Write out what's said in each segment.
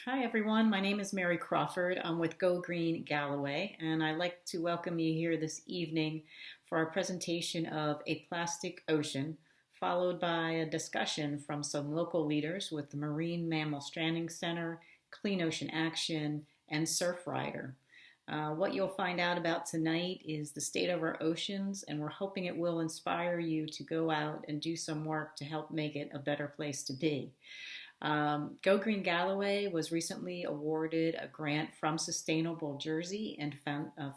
Hi, everyone. My name is Mary Crawford. I'm with Go Green Galloway, and I'd like to welcome you here this evening for our presentation of A Plastic Ocean, followed by a discussion from some local leaders with the Marine Mammal Stranding Center, Clean Ocean Action, and Surfrider. What you'll find out about tonight is the state of our oceans, and we're hoping it will inspire you to go out and do some work to help make it a better place to be. Go Green Galloway was recently awarded a grant from Sustainable Jersey and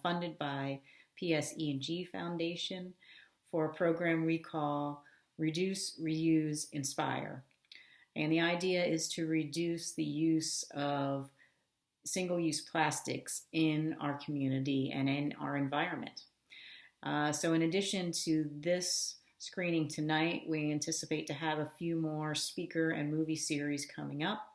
funded by PSE&G Foundation for a program we call Reduce, Reuse, Inspire. And the idea is to reduce the use of single-use plastics in our community and in our environment. So in addition to this screening tonight, we anticipate to have a few more speaker and movie series coming up.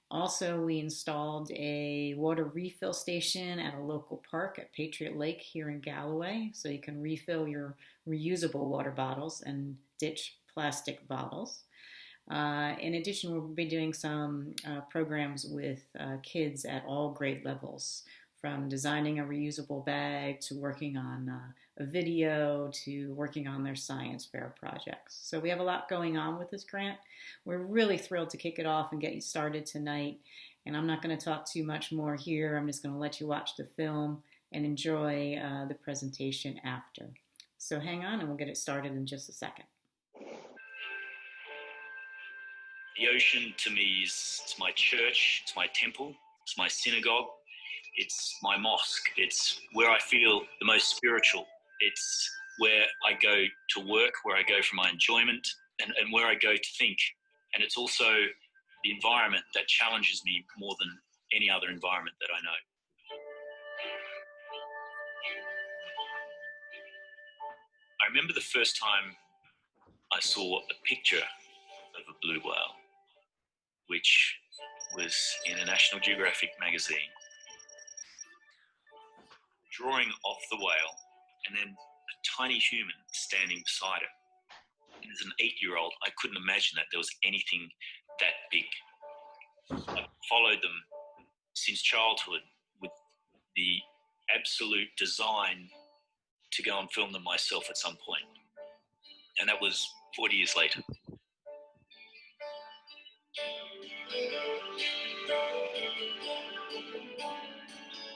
Also, we installed a water refill station at a local park at Patriot Lake here in Galloway, so you can refill your reusable water bottles and ditch plastic bottles. In addition, we'll be doing some programs with kids at all grade levels, from designing a reusable bag to working on a video to working on their science fair projects. So we have a lot going on with this grant. We're really thrilled to kick it off and get you started tonight. And I'm not going to talk too much more here. I'm just going to let you watch the film and enjoy the presentation after. So hang on and we'll get it started in just a second. The ocean to me is it's my church, it's my temple, it's my synagogue, it's my mosque, it's where I feel the most spiritual. It's where I go to work, where I go for my enjoyment, and where I go to think. And it's also the environment that challenges me more than any other environment that I know. I remember the first time I saw a picture of a blue whale, which was in a National Geographic magazine, drawing of the whale and then a tiny human standing beside it. And as an 8-year-old, I couldn't imagine that there was anything that big. I followed them since childhood with the absolute design to go and film them myself at some point. And that was 40 years later.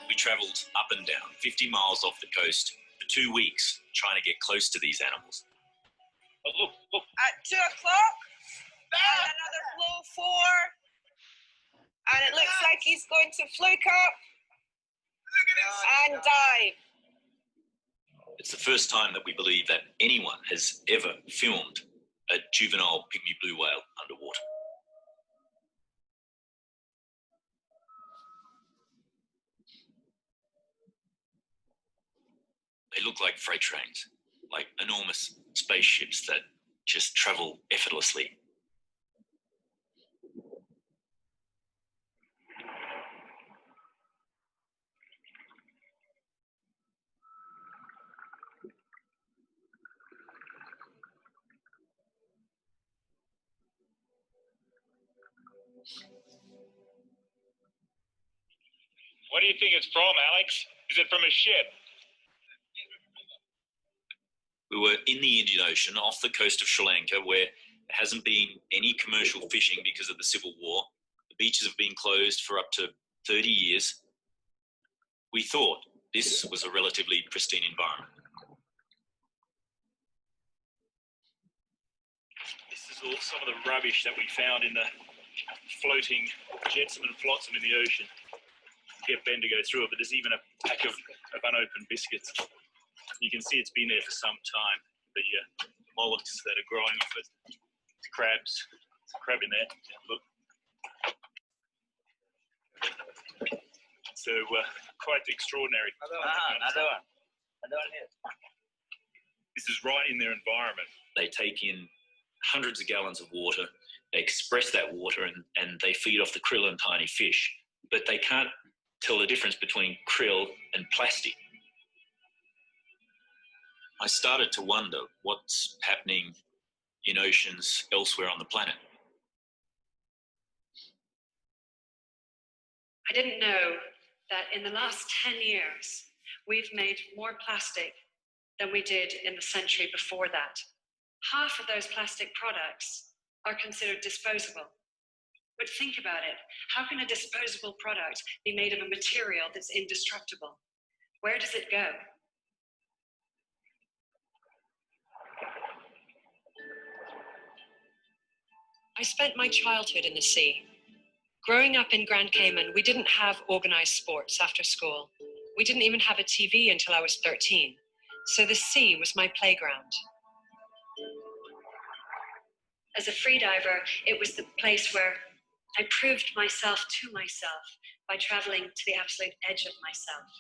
We travelled up and down 50 miles off the coast for 2 weeks trying to get close to these animals. Oh, look. At 2 o'clock, and another flow 4, and it looks like he's going to fluke up and die. It's the first time that we believe that anyone has ever filmed a juvenile pygmy blue whale underwater. They look like freight trains, like enormous spaceships that just travel effortlessly. What do you think it's from, Alex? Is it from a ship? We were in the Indian Ocean off the coast of Sri Lanka, where there hasn't been any commercial fishing because of the civil war. The beaches have been closed for up to 30 years. We thought this was a relatively pristine environment. This is all some of the rubbish that we found in the floating jetsam and flotsam in the ocean. Get Ben to go through it, but there's even a pack of unopened biscuits. You can see it's been there for some time. The mollusks that are growing off it, the crabs, there's a crab in there. Look. So quite extraordinary. Another one here. This is right in their environment. They take in hundreds of gallons of water, they express that water, and they feed off the krill and tiny fish. But they can't tell the difference between krill and plastic. I started to wonder what's happening in oceans elsewhere on the planet. I didn't know that in the last 10 years, we've made more plastic than we did in the century before that. Half of those plastic products are considered disposable. But think about it. How can a disposable product be made of a material that's indestructible? Where does it go? I spent my childhood in the sea. Growing up in Grand Cayman, we didn't have organized sports after school. We didn't even have a TV until I was 13. So the sea was my playground. As a freediver, it was the place where I proved myself to myself by traveling to the absolute edge of myself.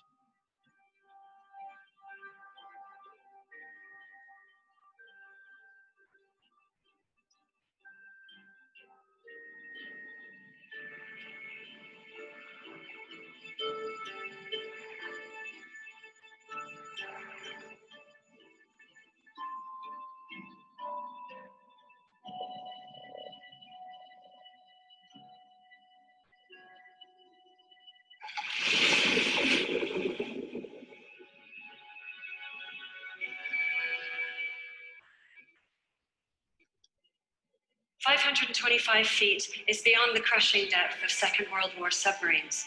"525 feet is beyond the crushing depth of Second World War submarines.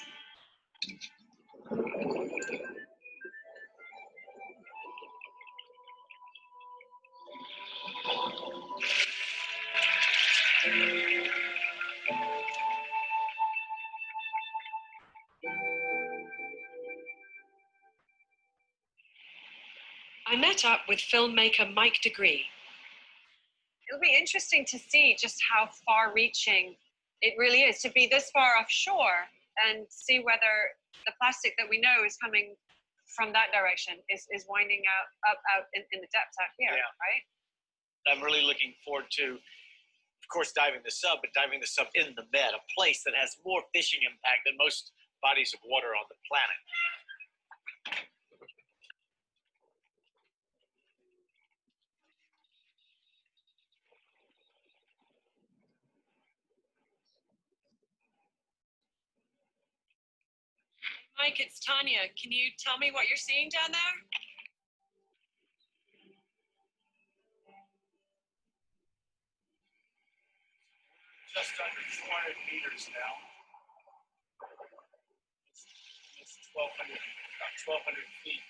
I met up with filmmaker Mike Degree. It'll be interesting to see just how far-reaching it really is to be this far offshore and see whether the plastic that we know is coming from that direction is winding out in the depths out here, right? I'm really looking forward to, of course, diving the sub, but diving the sub in the Med, a place that has more fishing impact than most bodies of water on the planet. Mike, it's Tanya. Can you tell me what you're seeing down there? Just under 400 meters now. It's 1,200 feet.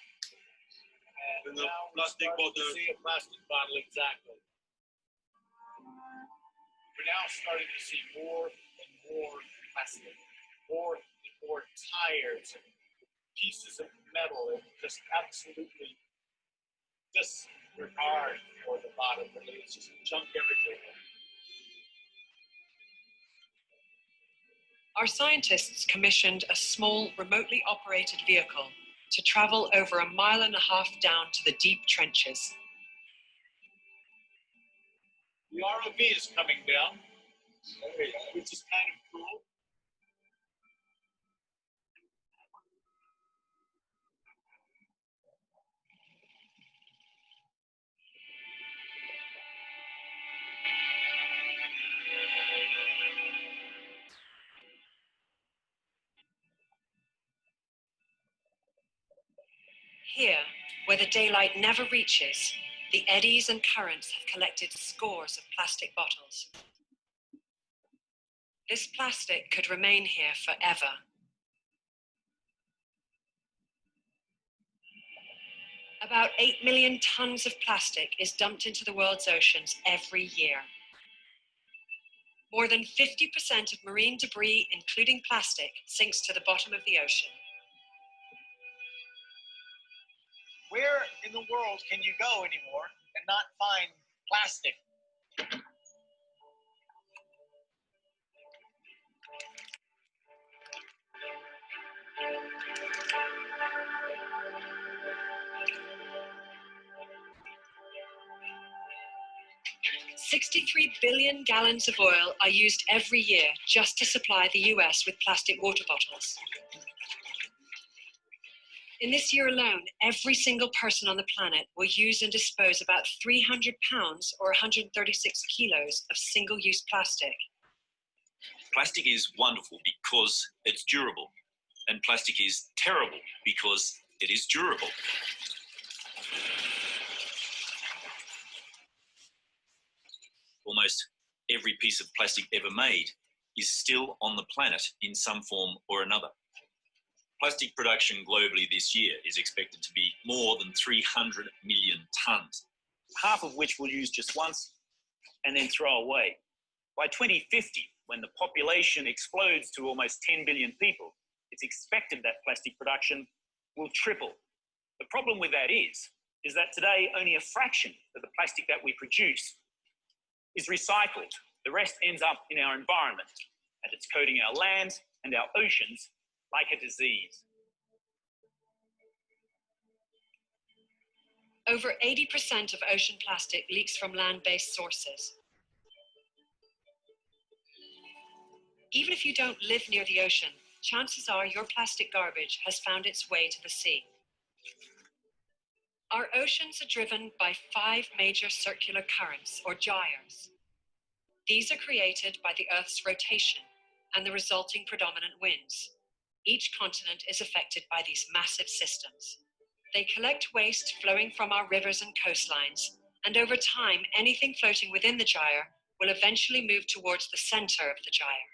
And now plastic bottle. See a plastic bottle, exactly. We're now starting to see more and more plastic, more and more tires and pieces of metal, and just absolutely disregard for the bottom. Really, it's just junk everything. Our scientists commissioned a small, remotely operated vehicle to travel over 1.5 miles down to the deep trenches. The ROV is coming down, which is kind of cool. Here, where the daylight never reaches, the eddies and currents have collected scores of plastic bottles. This plastic could remain here forever. About 8 million tons of plastic is dumped into the world's oceans every year. More than 50% of marine debris, including plastic, sinks to the bottom of the ocean. Where in the world can you go anymore and not find plastic? $63 billion gallons of oil are used every year just to supply the US with plastic water bottles. In this year alone, every single person on the planet will use and dispose about 300 pounds or 136 kilos of single-use plastic. Plastic is wonderful because it's durable. And plastic is terrible because it is durable. Almost every piece of plastic ever made is still on the planet in some form or another. Plastic production globally this year is expected to be more than 300 million tonnes, half of which we'll use just once and then throw away. By 2050, when the population explodes to almost 10 billion people, it's expected that plastic production will triple. The problem with that is that today only a fraction of the plastic that we produce is recycled. The rest ends up in our environment, and it's coating our lands and our oceans like a disease. Over 80% of ocean plastic leaks from land-based sources. Even if you don't live near the ocean, chances are your plastic garbage has found its way to the sea. Our oceans are driven by 5 major circular currents, or gyres. These are created by the Earth's rotation and the resulting predominant winds. Each continent is affected by these massive systems. They collect waste flowing from our rivers and coastlines, and over time, anything floating within the gyre will eventually move towards the center of the gyre.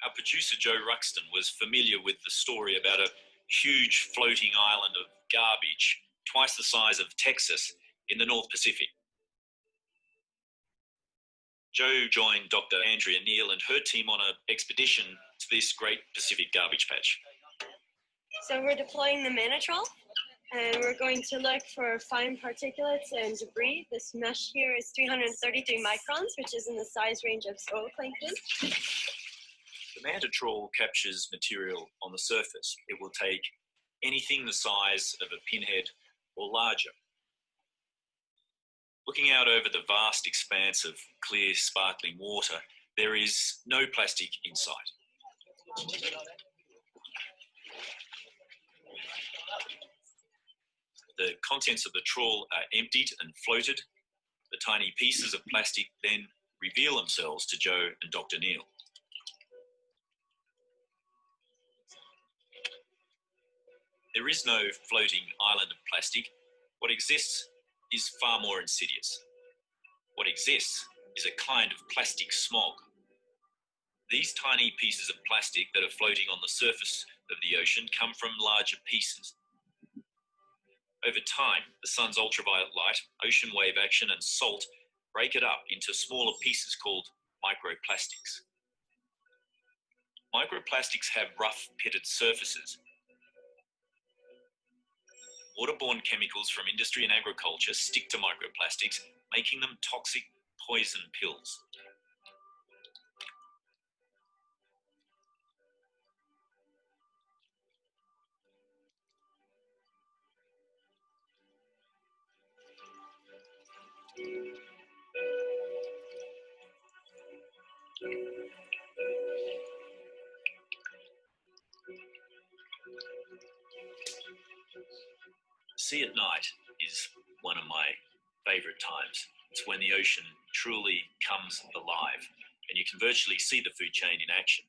Our producer Joe Ruxton was familiar with the story about a huge floating island of garbage, twice the size of Texas, in the North Pacific. Joe joined Dr. Andrea Neal and her team on an expedition to this great Pacific garbage patch. So we're deploying the Manatrol, and we're going to look for fine particulates and debris. This mesh here is 333 microns, which is in the size range of soil plankton. The Manatrol captures material on the surface. It will take anything the size of a pinhead or larger. Looking out over the vast expanse of clear, sparkling water, there is no plastic in sight. The contents of the trawl are emptied and floated. The tiny pieces of plastic then reveal themselves to Joe and Dr. Neal. There is no floating island of plastic. What exists is far more insidious. What exists is a kind of plastic smog. These tiny pieces of plastic that are floating on the surface of the ocean come from larger pieces. Over time, the sun's ultraviolet light, ocean wave action, and salt break it up into smaller pieces called microplastics. Microplastics have rough, pitted surfaces. Waterborne chemicals from industry and agriculture stick to microplastics, making them toxic poison pills. Sea at night is one of my favourite times. It's when the ocean truly comes alive and you can virtually see the food chain in action.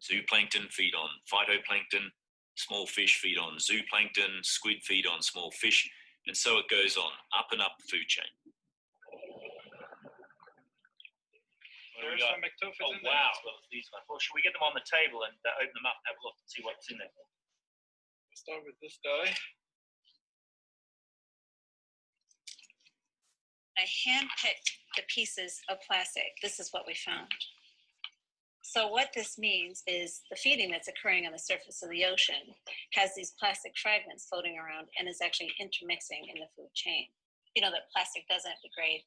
Zooplankton feed on phytoplankton, small fish feed on zooplankton, squid feed on small fish, and so it goes on, up and up the food chain. There's some McTuffins in there. Wow, these ones. Well, should we get them on the table and open them up and have a look and see what's in there? Let's start with this guy. I handpicked the pieces of plastic. This is what we found. So what this means is the feeding that's occurring on the surface of the ocean has these plastic fragments floating around and is actually intermixing in the food chain. You know that plastic doesn't degrade.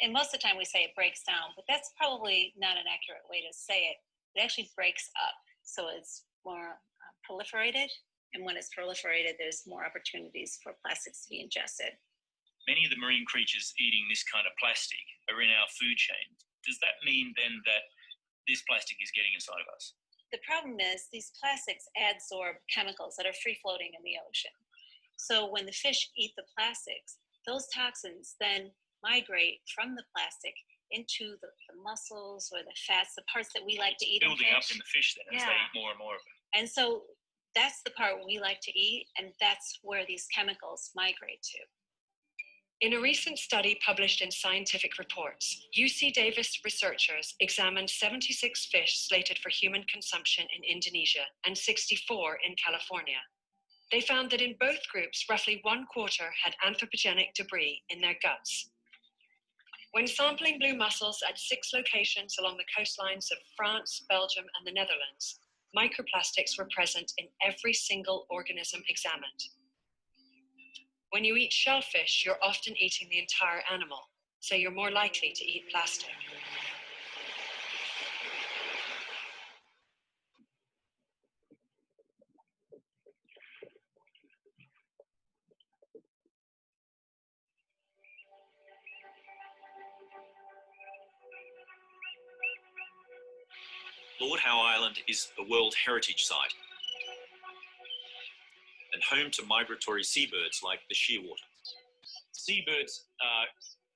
And most of the time we say it breaks down, but that's probably not an accurate way to say it. It actually breaks up, so it's more proliferated. And when it's proliferated, there's more opportunities for plastics to be ingested. Many of the marine creatures eating this kind of plastic are in our food chain. Does that mean then that this plastic is getting inside of us? The problem is these plastics adsorb chemicals that are free floating in the ocean. So when the fish eat the plastics, those toxins then migrate from the plastic into the mussels or the fats, the parts that we like to eat. Building up in the fish then as they eat more and more of it. And so that's the part we like to eat, and that's where these chemicals migrate to. In a recent study published in Scientific Reports, UC Davis researchers examined 76 fish slated for human consumption in Indonesia and 64 in California. They found that in both groups, roughly 1/4 had anthropogenic debris in their guts. When sampling blue mussels at 6 locations along the coastlines of France, Belgium, and the Netherlands, microplastics were present in every single organism examined. When you eat shellfish, you're often eating the entire animal, so you're more likely to eat plastic. Lord Howe Island is a World Heritage Site and home to migratory seabirds like the shearwater. Seabirds are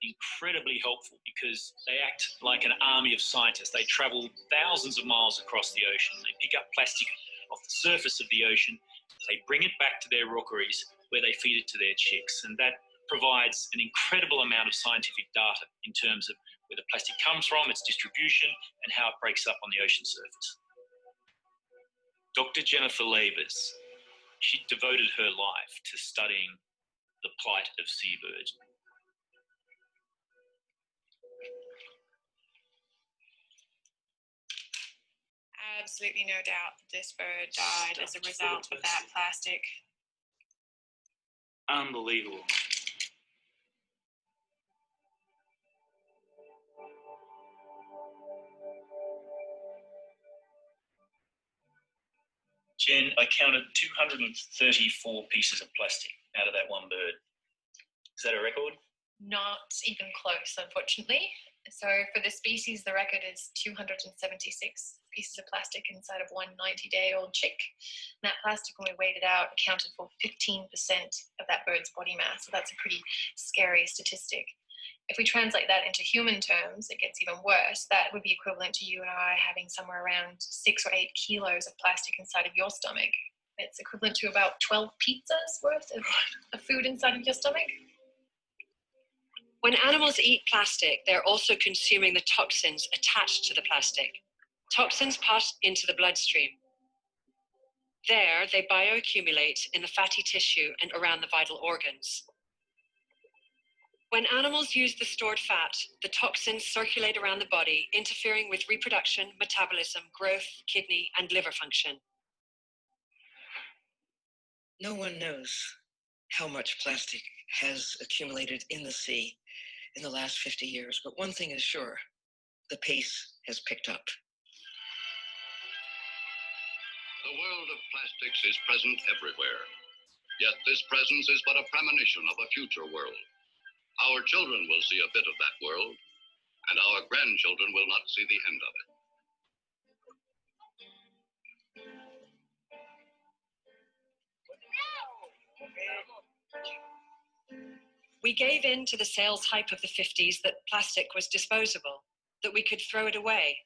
incredibly helpful because they act like an army of scientists. They travel thousands of miles across the ocean. They pick up plastic off the surface of the ocean. They bring it back to their rookeries where they feed it to their chicks. And that provides an incredible amount of scientific data in terms of where the plastic comes from, its distribution, and how it breaks up on the ocean surface. Dr. Jennifer Labers, she devoted her life to studying the plight of seabirds. Absolutely no doubt that this bird died as a result of that plastic. Unbelievable. Jen, I counted 234 pieces of plastic out of that one bird. Is that a record? Not even close, unfortunately. So for the species, the record is 276 pieces of plastic inside of one 90-day-old chick. And that plastic, when we weighed it out, accounted for 15% of that bird's body mass. So that's a pretty scary statistic. If we translate that into human terms, it gets even worse. That would be equivalent to you and I having somewhere around 6 or 8 kilos of plastic inside of your stomach. It's equivalent to about 12 pizzas worth of food inside of your stomach. When animals eat plastic, they're also consuming the toxins attached to the plastic. Toxins pass into the bloodstream. There, they bioaccumulate in the fatty tissue and around the vital organs. When animals use the stored fat, the toxins circulate around the body, interfering with reproduction, metabolism, growth, kidney, and liver function. No one knows how much plastic has accumulated in the sea in the last 50 years, but one thing is sure, the pace has picked up. The world of plastics is present everywhere, yet this presence is but a premonition of a future world. Our children will see a bit of that world, and our grandchildren will not see the end of it. We gave in to the sales hype of the 50s that plastic was disposable, that we could throw it away.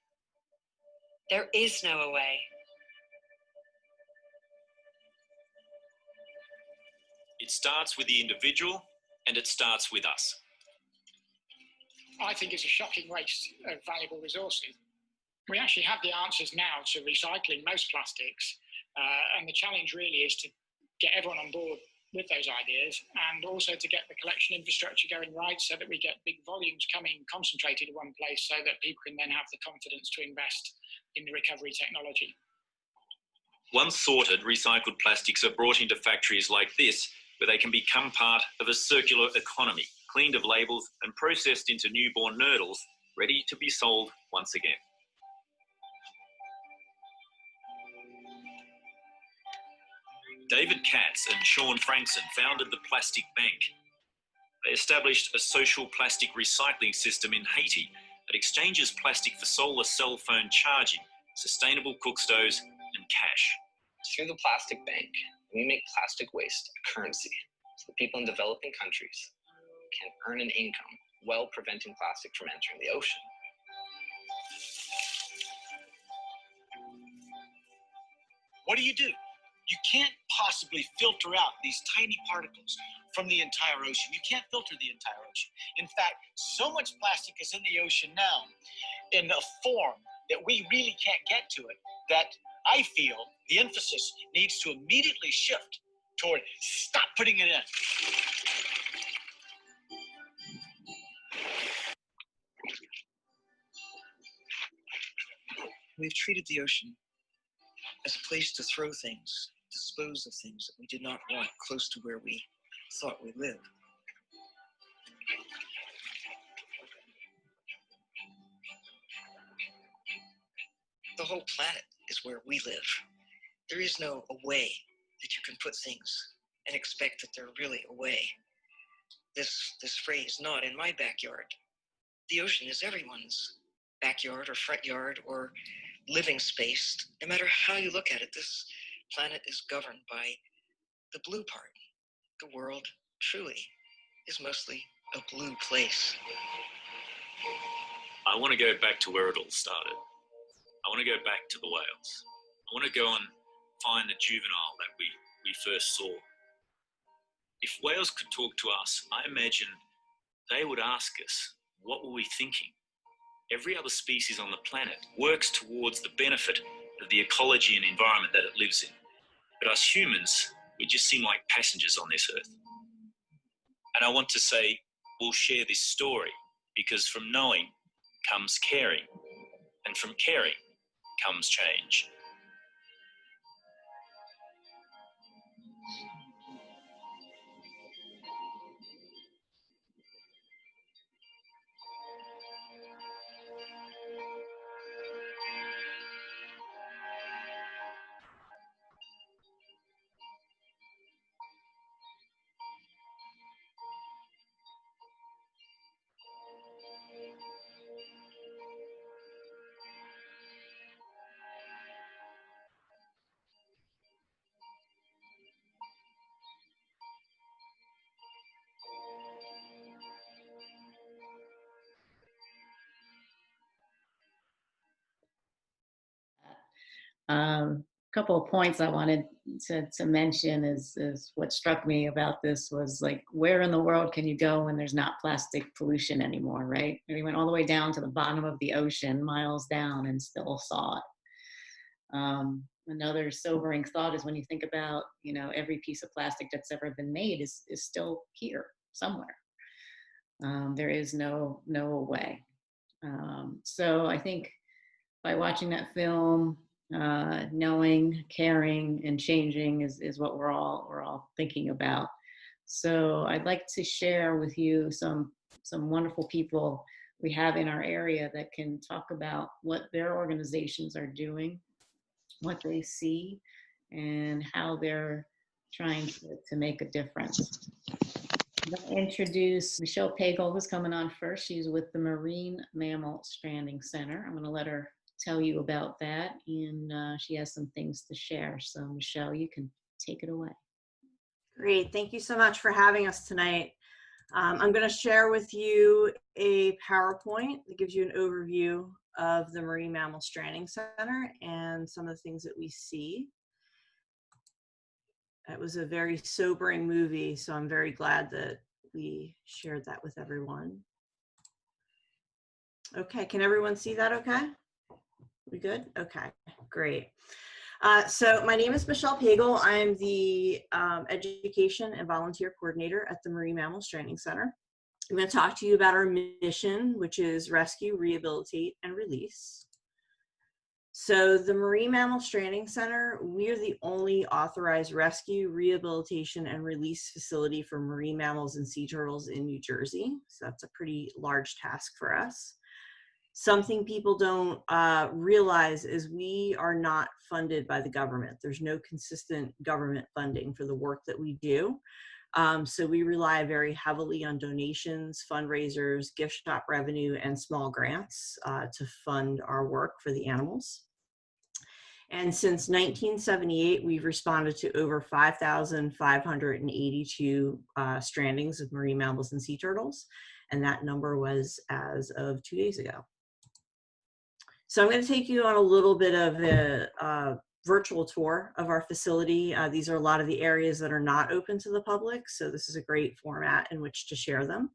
There is no away. It starts with the individual, and it starts with us. I think it's a shocking waste of valuable resources. We actually have the answers now to recycling most plastics, and the challenge really is to get everyone on board with those ideas, and also to get the collection infrastructure going right so that we get big volumes coming concentrated in one place so that people can then have the confidence to invest in the recovery technology. Once sorted, recycled plastics are brought into factories like this, where they can become part of a circular economy, cleaned of labels and processed into newborn nurdles, ready to be sold once again. David Katz and Sean Frankson founded the Plastic Bank. They established a social plastic recycling system in Haiti that exchanges plastic for solar cell phone charging, sustainable cook stoves, and cash. Through the plastic bank, we make plastic waste a currency so the people in developing countries can earn an income while preventing plastic from entering the ocean. What do? You can't possibly filter out these tiny particles from the entire ocean. You can't filter the entire ocean. In fact, so much plastic is in the ocean now in a form that we really can't get to it, that I feel the emphasis needs to immediately shift toward stop putting it in. We've treated the ocean as a place to throw things, dispose of things that we did not want close to where we thought we lived. The whole planet is where we live. There is no away that you can put things and expect that they're really away. This phrase, not in my backyard. The ocean is everyone's backyard or front yard or living space. No matter how you look at it, this planet is governed by the blue part. The world truly is mostly a blue place. I want to go back to where it all started. I want to go back to the whales. I want to go and find the juvenile that we first saw. If whales could talk to us, I imagine they would ask us, what were we thinking? Every other species on the planet works towards the benefit of the ecology and environment that it lives in. But us humans, we just seem like passengers on this earth. And I want to say, we'll share this story because from knowing comes caring, and from caring comes change. Couple of points I wanted to mention is what struck me about this was like, where in the world can you go when there's not plastic pollution anymore, right? And we went all the way down to the bottom of the ocean, miles down, and still saw it. Another sobering thought is when you think about, every piece of plastic that's ever been made is still here somewhere. There is no way. So I think by watching that film, knowing, caring, and changing is what we're all thinking about. So I'd like to share with you some wonderful people we have in our area that can talk about what their organizations are doing, what they see, and how they're trying to make a difference. I'm going to introduce Michelle Pagel, who's coming on first. She's with the Marine Mammal Stranding Center. I'm going to let her tell you about that, and she has some things to share. So Michelle, you can take it away. Great, thank you so much for having us tonight. I'm going to share with you a PowerPoint that gives you an overview of the Marine Mammal Stranding Center and some of the things that we see. It was a very sobering movie, so I'm very glad that we shared that with everyone. Okay, can everyone see that okay? We good? Okay, great. So my name is Michelle Pagel. I'm the Education and Volunteer Coordinator at the Marine Mammal Stranding Center. I'm going to talk to you about our mission, which is rescue, rehabilitate, and release. So the Marine Mammal Stranding Center, we are the only authorized rescue, rehabilitation, and release facility for marine mammals and sea turtles in New Jersey. So that's a pretty large task for us. Something people don't realize is we are not funded by the government. There's no consistent government funding for the work that we do. So we rely very heavily on donations, fundraisers, gift shop revenue, and small grants to fund our work for the animals. And since 1978, we've responded to over 5,582 strandings of marine mammals and sea turtles. And that number was as of 2 days ago. So I'm going to take you on a little bit of a virtual tour of our facility. These are a lot of the areas that are not open to the public, so this is a great format in which to share them.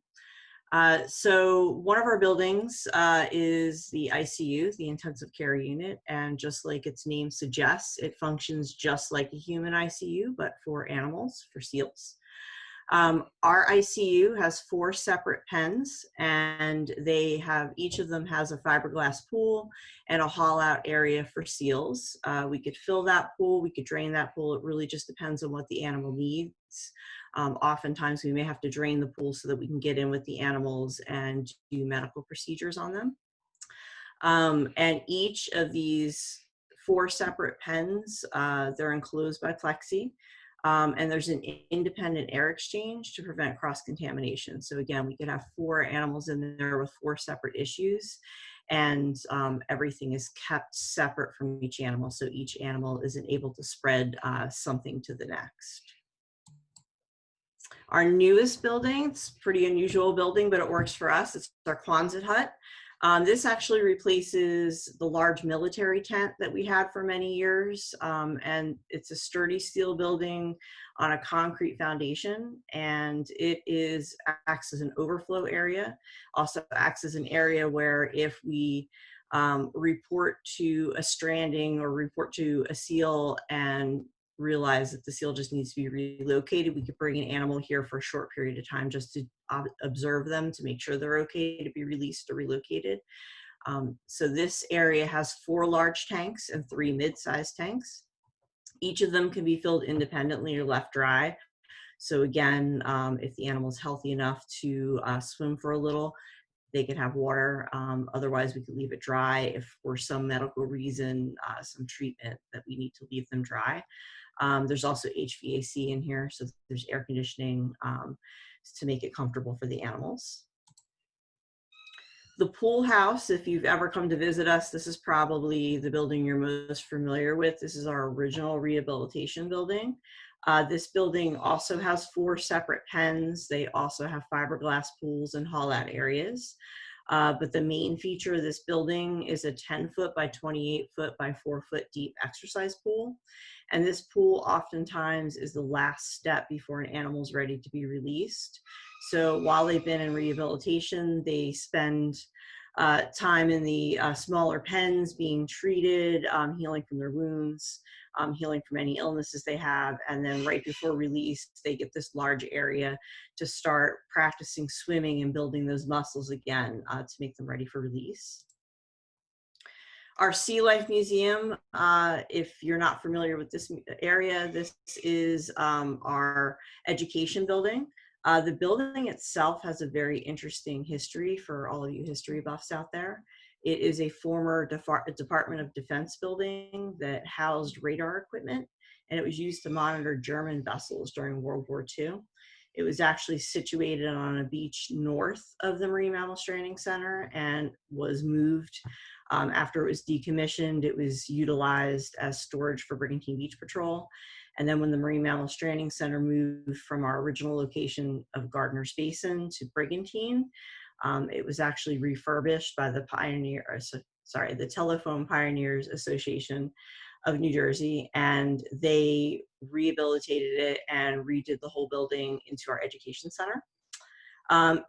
So one of our buildings is the ICU, the intensive care unit, and just like its name suggests, it functions just like a human ICU, but for animals, for seals. Our ICU has 4 separate pens, and each of them has a fiberglass pool and a haul out area for seals. We could fill that pool, we could drain that pool. It really just depends on what the animal needs. Oftentimes we may have to drain the pool so that we can get in with the animals and do medical procedures on them. And each of these 4 separate pens, they're enclosed by plexi. And there's an independent air exchange to prevent cross-contamination. So again, we could have 4 animals in there with 4 separate issues, and everything is kept separate from each animal, so each animal isn't able to spread something to the next. Our newest building, it's a pretty unusual building, but it works for us. It's our Quonset hut. This actually replaces the large military tent that we had for many years. And it's a sturdy steel building on a concrete foundation. And it acts as an overflow area, also acts as an area where if we report to a stranding or report to a seal and realize that the seal just needs to be relocated, we could bring an animal here for a short period of time just to observe them to make sure they're okay to be released or relocated. So this area has 4 large tanks and 3 mid-sized tanks. Each of them can be filled independently or left dry. So again, if the animal is healthy enough to swim for a little, they could have water. Otherwise, we could leave it dry if for some medical reason, some treatment that we need to leave them dry. There's also HVAC in here, so there's air conditioning to make it comfortable for the animals. The pool house, if you've ever come to visit us, this is probably the building you're most familiar with. This is our original rehabilitation building. This building also has 4 separate pens. They also have fiberglass pools and haul out areas. But the main feature of this building is a 10-foot by 28-foot by 4-foot deep exercise pool. And this pool oftentimes is the last step before an animal is ready to be released. So while they've been in rehabilitation, they spend time in the smaller pens being treated, healing from their wounds, healing from any illnesses they have. And then right before release, they get this large area to start practicing swimming and building those muscles again to make them ready for release. Our Sea Life Museum, if you're not familiar with this area, this is our education building. The building itself has a very interesting history for all of you history buffs out there. It is a former Department of Defense building that housed radar equipment, and it was used to monitor German vessels during World War II. It was actually situated on a beach north of the Marine Mammal Stranding Center and was moved after it was decommissioned. It was utilized as storage for Brigantine Beach Patrol. And then when the Marine Mammal Stranding Center moved from our original location of Gardner's Basin to Brigantine, it was actually refurbished by the the Telephone Pioneers Association of New Jersey, and they rehabilitated it and redid the whole building into our education center.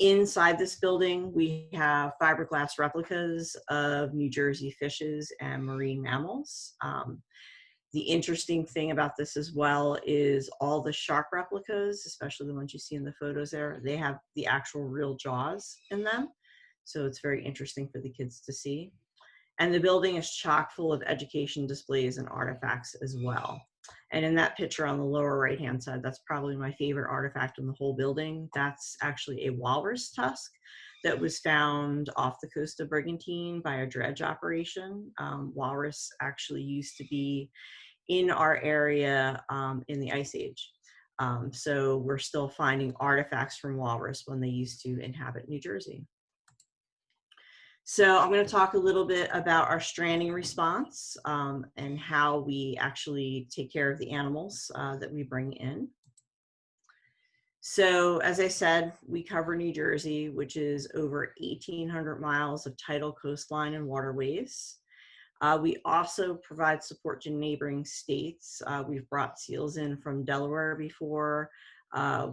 Inside this building, we have fiberglass replicas of New Jersey fishes and marine mammals. The interesting thing about this as well is all the shark replicas, especially the ones you see in the photos there, they have the actual real jaws in them. So it's very interesting for the kids to see. And the building is chock full of education displays and artifacts as well. And in that picture on the lower right-hand side, that's probably my favorite artifact in the whole building. That's actually a walrus tusk that was found off the coast of Brigantine by a dredge operation. Walrus actually used to be in our area in the Ice Age. So we're still finding artifacts from walrus when they used to inhabit New Jersey. So I'm going to talk a little bit about our stranding response and how we actually take care of the animals that we bring in. So as I said, we cover New Jersey, which is over 1,800 miles of tidal coastline and waterways. We also provide support to neighboring states. We've brought seals in from Delaware before.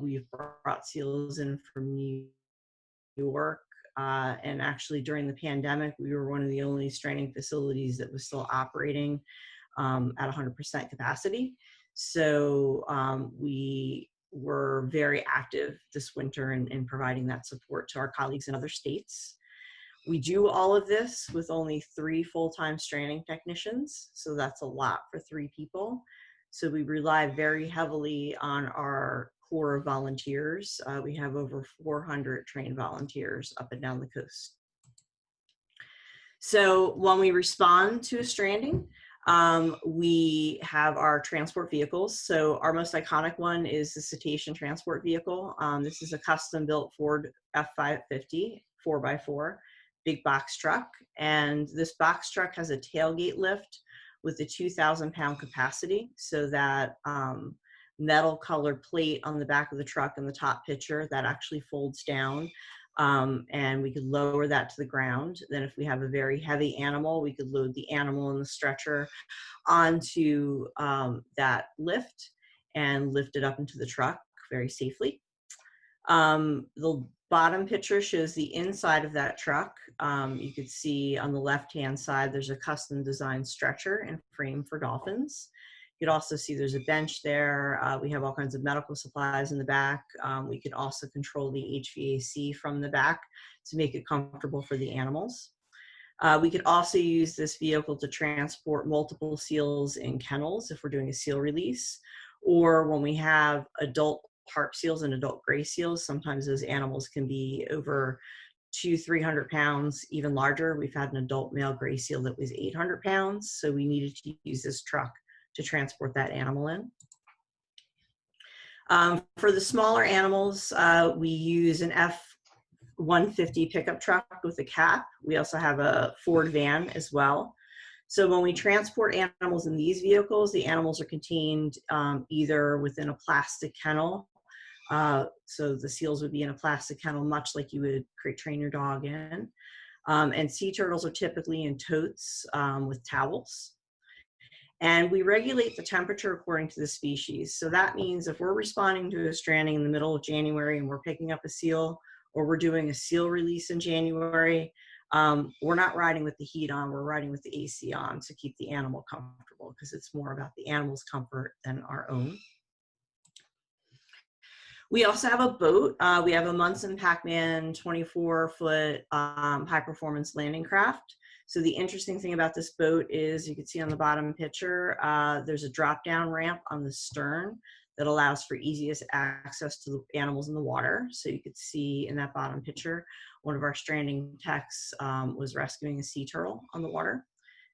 We've brought seals in from New York. And actually during the pandemic, we were one of the only stranding facilities that was still operating at 100% capacity. So we were very active this winter in providing that support to our colleagues in other states. We do all of this with only 3 full-time stranding technicians, so that's a lot for 3 people. So we rely very heavily on our core of volunteers. We have over 400 trained volunteers up and down the coast. So when we respond to a stranding, we have our transport vehicles. So our most iconic one is the cetacean transport vehicle. This is a custom-built Ford F-550 4x4 big box truck, and this box truck has a tailgate lift with a 2,000-pound capacity, so that metal colored plate on the back of the truck in the top picture that actually folds down, and we could lower that to the ground. Then if we have a very heavy animal, we could load the animal in the stretcher onto that lift and lift it up into the truck very safely. The bottom picture shows the inside of that truck. You could see on the left-hand side, there's a custom designed stretcher and frame for dolphins. You could also see there's a bench there. We have all kinds of medical supplies in the back. We could also control the HVAC from the back to make it comfortable for the animals. We could also use this vehicle to transport multiple seals in kennels if we're doing a seal release, or when we have adult harp seals and adult gray seals. Sometimes those animals can be over 200-300 pounds, even larger. We've had an adult male gray seal that was 800 pounds, so we needed to use this truck to transport that animal in. For the smaller animals, we use an F-150 pickup truck with a cap. We also have a Ford van as well. So when we transport animals in these vehicles, the animals are contained either within a plastic kennel. So the seals would be in a plastic kennel, much like you would crate train your dog in. And sea turtles are typically in totes with towels. And we regulate the temperature according to the species. So that means if we're responding to a stranding in the middle of January and we're picking up a seal, or we're doing a seal release in January, we're not riding with the heat on, we're riding with the AC on to keep the animal comfortable, because it's more about the animal's comfort than our own. We also have a boat. We have a Munson Pac-Man 24-foot high-performance landing craft. So the interesting thing about this boat is, you can see on the bottom picture, there's a drop-down ramp on the stern that allows for easiest access to the animals in the water. So you could see in that bottom picture, one of our stranding techs was rescuing a sea turtle on the water,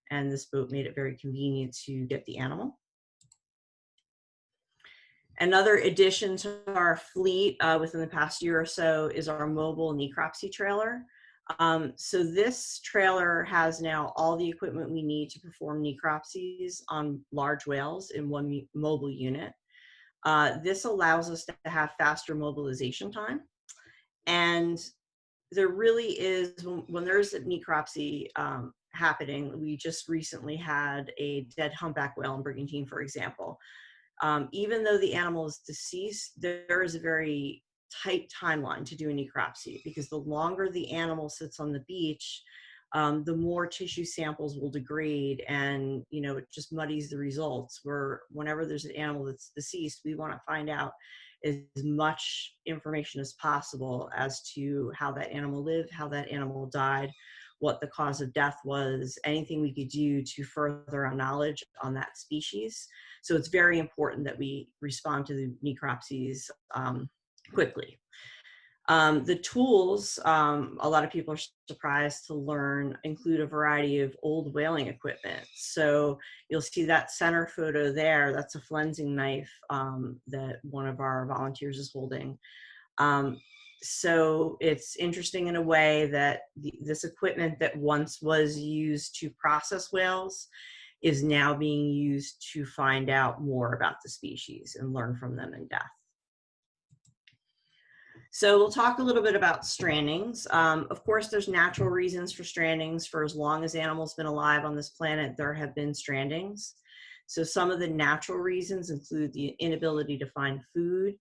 and this boat made it very convenient to get the animal. Another addition to our fleet within the past year or so is our mobile necropsy trailer. So this trailer has now all the equipment we need to perform necropsies on large whales in one mobile unit. This allows us to have faster mobilization time. And there really is, when there's a necropsy happening, we just recently had a dead humpback whale in Brigantine, for example. Even though the animal is deceased, there is a very tight timeline to do a necropsy, because the longer the animal sits on the beach, the more tissue samples will degrade, and it just muddies the results. Whenever there's an animal that's deceased, we want to find out as much information as possible as to how that animal lived, how that animal died, what the cause of death was, anything we could do to further our knowledge on that species. So it's very important that we respond to the necropsies quickly. The tools, a lot of people are surprised to learn, include a variety of old whaling equipment. So you'll see that center photo there, that's a flensing knife that one of our volunteers is holding. So it's interesting in a way that this equipment that once was used to process whales is now being used to find out more about the species and learn from them in depth. So we'll talk a little bit about strandings. Of course, there's natural reasons for strandings. For as long as animals been alive on this planet, there have been strandings. So some of the natural reasons include the inability to find food,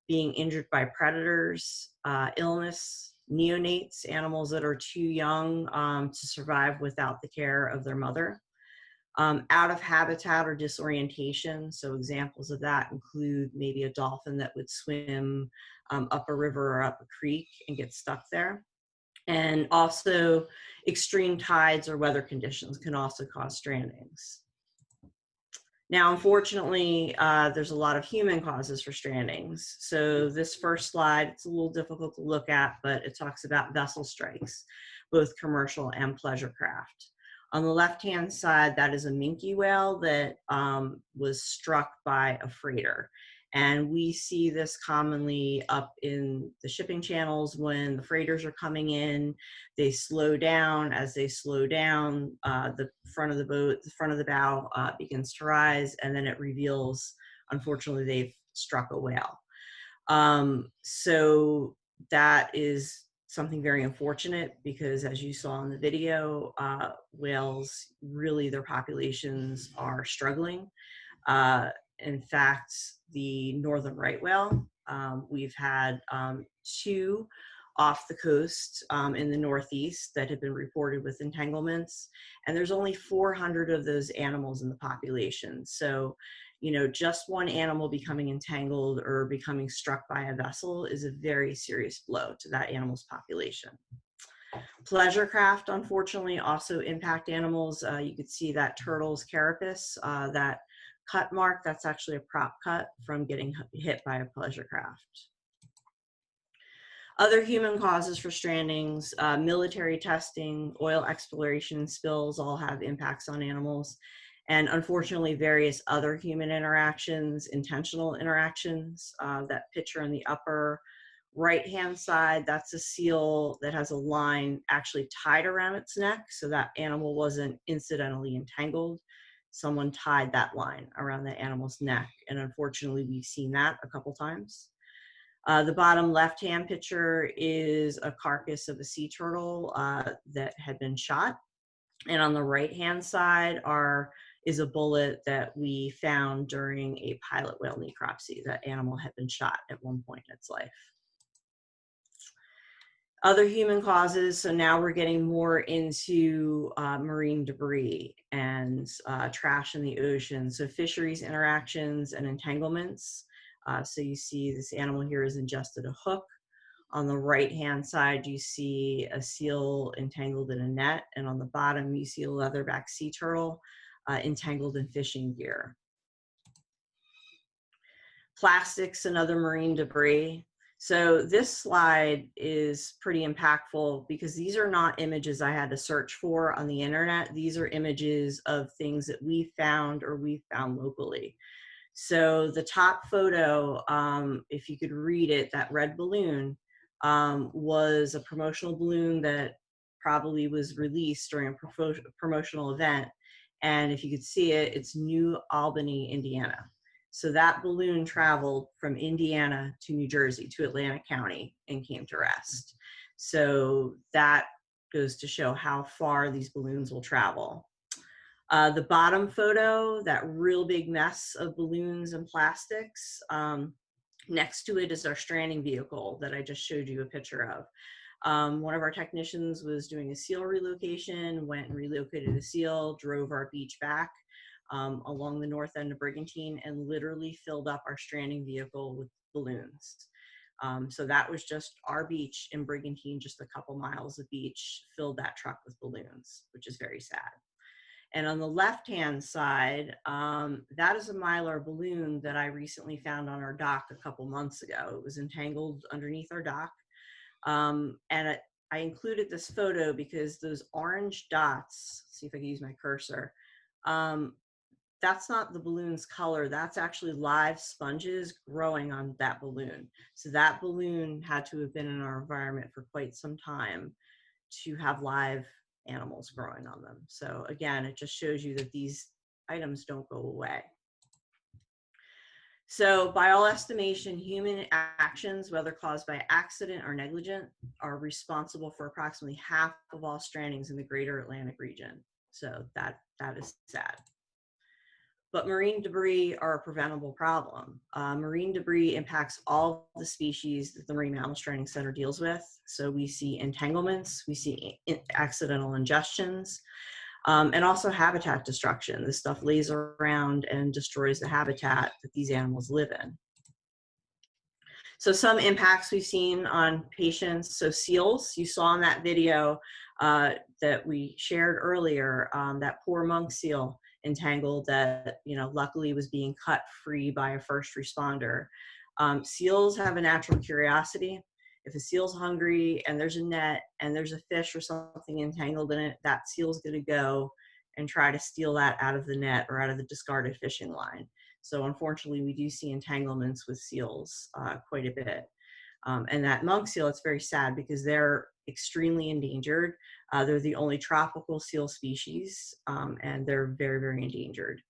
being injured by predators, illness, neonates, animals that are too young to survive without the care of their mother. Out of habitat or disorientation. So examples of that include maybe a dolphin that would swim up a river or up a creek and get stuck there. And also extreme tides or weather conditions can also cause strandings. Now, unfortunately, there's a lot of human causes for strandings. So this first slide, it's a little difficult to look at, but it talks about vessel strikes, both commercial and pleasure craft. On the left-hand side, that is a minke whale that was struck by a freighter. And we see this commonly up in the shipping channels when the freighters are coming in. They slow down. As they slow down, the front of the boat, the front of the bow begins to rise, and then it reveals, unfortunately, they've struck a whale. So that is something very unfortunate because, as you saw in the video, whales, really their populations are struggling. In fact, the northern right whale, we've had 2 off the coast in the Northeast that have been reported with entanglements, and there's only 400 of those animals in the population. So, you know, just one animal becoming entangled or becoming struck by a vessel is a very serious blow to that animal's population. Pleasure craft, unfortunately, also impact animals. You could see that turtle's carapace, that cut mark, that's actually a prop cut from getting hit by a pleasure craft. Other human causes for strandings, military testing, oil exploration, spills all have impacts on animals. And unfortunately, various other human interactions, intentional interactions. That picture in the upper right-hand side, that's a seal that has a line actually tied around its neck, so that animal wasn't incidentally entangled. Someone tied that line around the animal's neck, and unfortunately, we've seen that a couple times. The bottom left-hand picture is a carcass of a sea turtle that had been shot, and on the right-hand side is a bullet that we found during a pilot whale necropsy. That animal had been shot at one point in its life. Other human causes, so now we're getting more into marine debris and trash in the ocean. So fisheries interactions and entanglements. So you see this animal here has ingested a hook. On the right-hand side, you see a seal entangled in a net. And on the bottom, you see a leatherback sea turtle entangled in fishing gear. Plastics and other marine debris. So this slide is pretty impactful because these are not images I had to search for on the internet. These are images of things that we found or we found locally. So the top photo, if you could read it, that red balloon was a promotional balloon that probably was released during a promotional event. And if you could see it, it's New Albany, Indiana. So that balloon traveled from Indiana to New Jersey to Atlantic County and came to rest. So that goes to show how far these balloons will travel. The bottom photo, that real big mess of balloons and plastics, next to it is our stranding vehicle that I just showed you a picture of. One of our technicians was doing a seal relocation, went and relocated a seal, drove our beach back along the north end of Brigantine and literally filled up our stranding vehicle with balloons. So that was just our beach in Brigantine, just a couple miles of beach, filled that truck with balloons, which is very sad. And on the left-hand side, that is a Mylar balloon that I recently found on our dock a couple months ago. It was entangled underneath our dock. I included this photo because those orange dots, see if I can use my cursor, that's not the balloon's color. That's actually live sponges growing on that balloon. So that balloon had to have been in our environment for quite some time to have live animals growing on them. So again, it just shows you that these items don't go away. So by all estimation, human actions, whether caused by accident or negligent, are responsible for approximately half of all strandings in the greater Atlantic region. So that is sad. But marine debris are a preventable problem. Marine debris impacts all the species that the Marine Mammal Stranding Center deals with. So we see entanglements, we see accidental ingestions, and also habitat destruction. This stuff lays around and destroys the habitat that these animals live in. So some impacts we've seen on patients. So seals, you saw in that video that we shared earlier, that poor monk seal entangled that, luckily was being cut free by a first responder. Seals have a natural curiosity. If a seal's hungry and there's a net and there's a fish or something entangled in it, that seal's going to go and try to steal that out of the net or out of the discarded fishing line. So unfortunately, we do see entanglements with seals quite a bit. And that monk seal, it's very sad because they're extremely endangered. They're the only tropical seal species, and they're very, very endangered.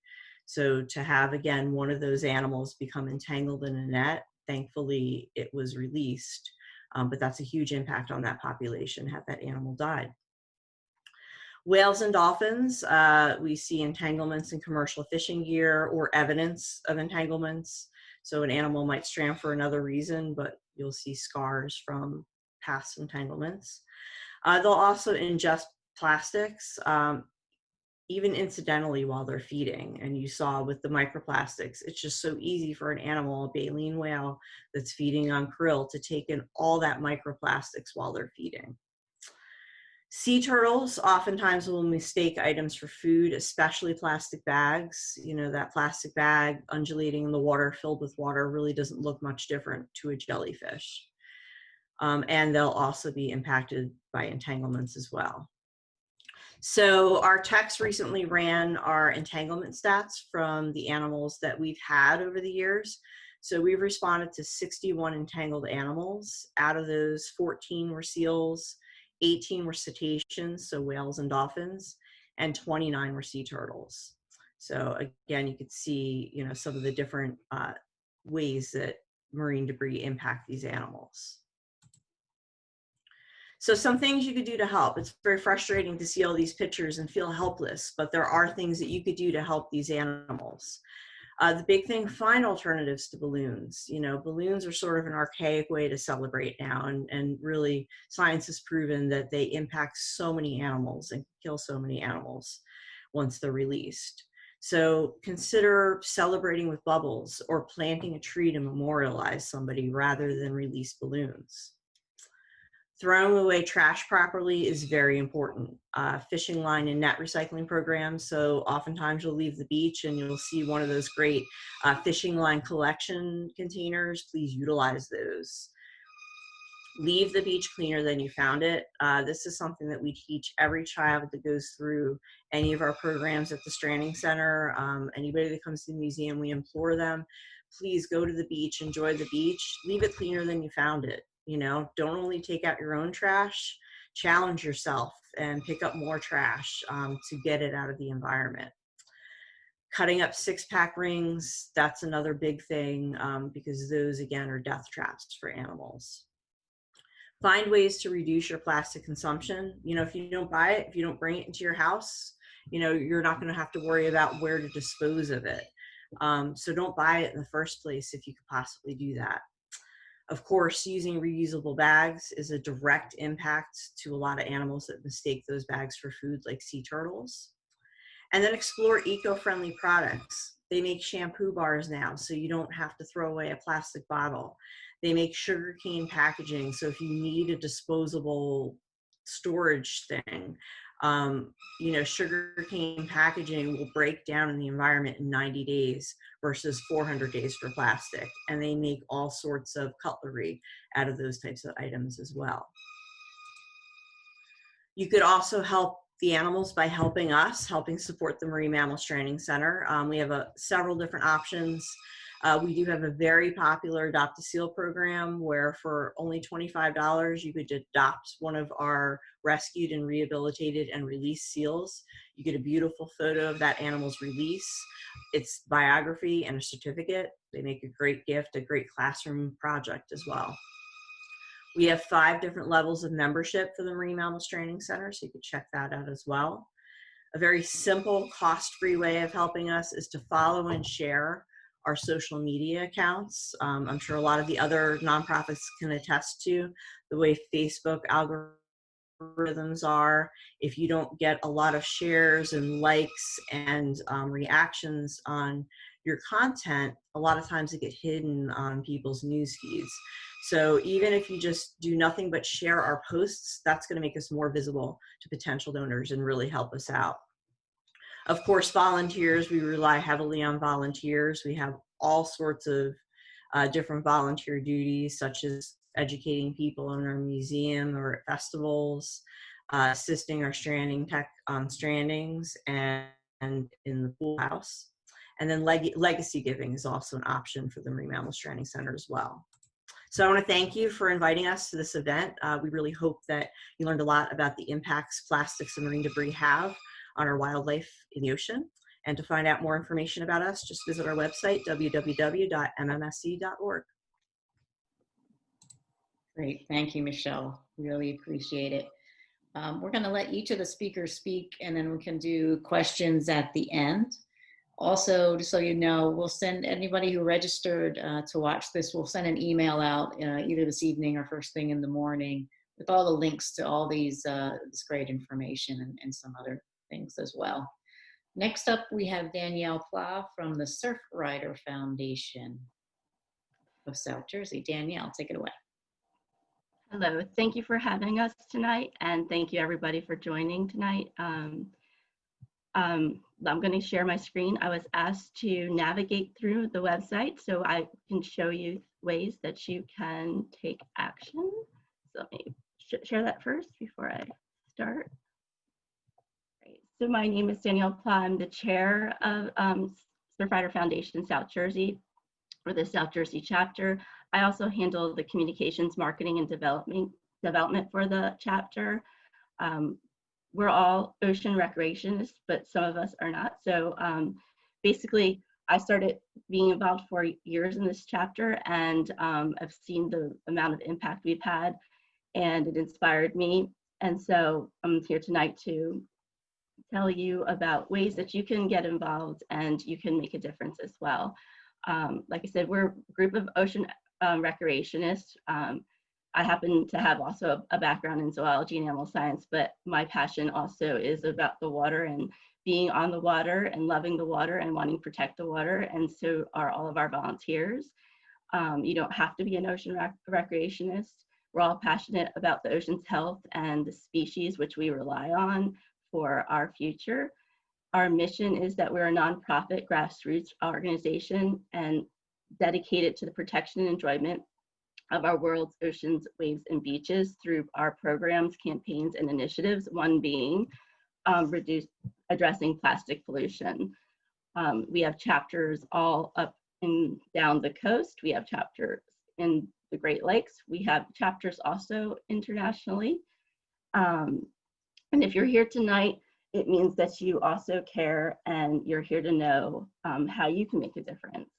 So to have, again, one of those animals become entangled in a net, thankfully it was released, but that's a huge impact on that population had that animal died. Whales and dolphins, we see entanglements in commercial fishing gear or evidence of entanglements. So an animal might strand for another reason, but you'll see scars from past entanglements. They'll also ingest plastics, even incidentally while they're feeding. And you saw with the microplastics, it's just so easy for an animal, a baleen whale that's feeding on krill, to take in all that microplastics while they're feeding. Sea turtles oftentimes will mistake items for food, especially plastic bags. That plastic bag undulating in the water, filled with water, really doesn't look much different to a jellyfish. And they'll also be impacted by entanglements as well. So our techs recently ran our entanglement stats from the animals that we've had over the years. So we've responded to 61 entangled animals. Out of those, 14 were seals, 18 were cetaceans, so whales and dolphins, and 29 were sea turtles. So again, you could see, some of the different ways that marine debris impact these animals. So some things you could do to help. It's very frustrating to see all these pictures and feel helpless, but there are things that you could do to help these animals. The big thing, find alternatives to balloons. Balloons are sort of an archaic way to celebrate now, and really science has proven that they impact so many animals and kill so many animals once they're released. So consider celebrating with bubbles or planting a tree to memorialize somebody rather than release balloons. Throwing away trash properly is very important. Fishing line and net recycling programs. So oftentimes you'll leave the beach and you'll see one of those great fishing line collection containers. Please utilize those. Leave the beach cleaner than you found it. This is something that we teach every child that goes through any of our programs at the Stranding Center. Anybody that comes to the museum, we implore them, please go to the beach, enjoy the beach, leave it cleaner than you found it. Don't only take out your own trash, challenge yourself and pick up more trash to get it out of the environment. Cutting up 6-pack rings, that's another big thing because those, again, are death traps for animals. Find ways to reduce your plastic consumption. If you don't buy it, if you don't bring it into your house, you're not going to have to worry about where to dispose of it. So don't buy it in the first place if you could possibly do that. Of course, using reusable bags is a direct impact to a lot of animals that mistake those bags for food, like sea turtles. And then explore eco-friendly products. They make shampoo bars now, so you don't have to throw away a plastic bottle. They make sugarcane packaging, so if you need a disposable storage thing, sugarcane packaging will break down in the environment in 90 days versus 400 days for plastic. And they make all sorts of cutlery out of those types of items as well. You could also help the animals by helping us, helping support the Marine Mammal Stranding Center. We have several different options. We do have a very popular Adopt a Seal program where for only $25, you could adopt one of our rescued and rehabilitated and released seals. You get a beautiful photo of that animal's release, its biography, and a certificate. They make a great gift, a great classroom project as well. We have 5 different levels of membership for the Marine Mammal Stranding Center, so you can check that out as well. A very simple, cost-free way of helping us is to follow and share our social media accounts. I'm sure a lot of the other nonprofits can attest to the way Facebook algorithms are. If you don't get a lot of shares and likes and reactions on your content, a lot of times it gets hidden on people's news feeds. So even if you just do nothing but share our posts, that's going to make us more visible to potential donors and really help us out. Of course, volunteers, we rely heavily on volunteers. We have all sorts of different volunteer duties, such as educating people in our museum or at festivals, assisting our stranding tech on strandings and in the pool house. And then legacy giving is also an option for the Marine Mammal Stranding Center as well. So I want to thank you for inviting us to this event. We really hope that you learned a lot about the impacts plastics and marine debris have on our wildlife in the ocean. And to find out more information about us, just visit our website, www.mmsc.org. Great, thank you, Michelle. Really appreciate it. We're going to let each of the speakers speak, and then we can do questions at the end. Also, just so you know, we'll send anybody who registered to watch this, we'll send an email out either this evening or first thing in the morning with all the links to all these this great information and some other things as well. Next up, we have Danielle Plow from the Surfrider Foundation of South Jersey. Danielle, take it away. Hello, thank you for having us tonight, and thank you everybody for joining tonight. I'm going to share my screen. I was asked to navigate through the website so I can show you ways that you can take action. So let me share that first before I start. Great. So my name is Danielle Plow. I'm the chair of Surfrider Foundation South Jersey, or the South Jersey chapter. I also handle the communications, marketing, and development for the chapter. We're all ocean recreationists, but some of us are not. So basically, I started being involved for years in this chapter, and I've seen the amount of impact we've had, and it inspired me. And so I'm here tonight to tell you about ways that you can get involved and you can make a difference as well. Like I said, we're a group of ocean recreationists. I happen to have also a background in zoology and animal science, but my passion also is about the water and being on the water and loving the water and wanting to protect the water. And so are all of our volunteers. You don't have to be an ocean recreationist. We're all passionate about the ocean's health and the species which we rely on for our future. Our mission is that we're a nonprofit grassroots organization and dedicated to the protection and enjoyment of our world's oceans, waves, and beaches through our programs, campaigns, and initiatives, one being addressing plastic pollution. We have chapters all up and down the coast. We have chapters in the Great Lakes. We have chapters also internationally. And if you're here tonight, it means that you also care and you're here to know how you can make a difference.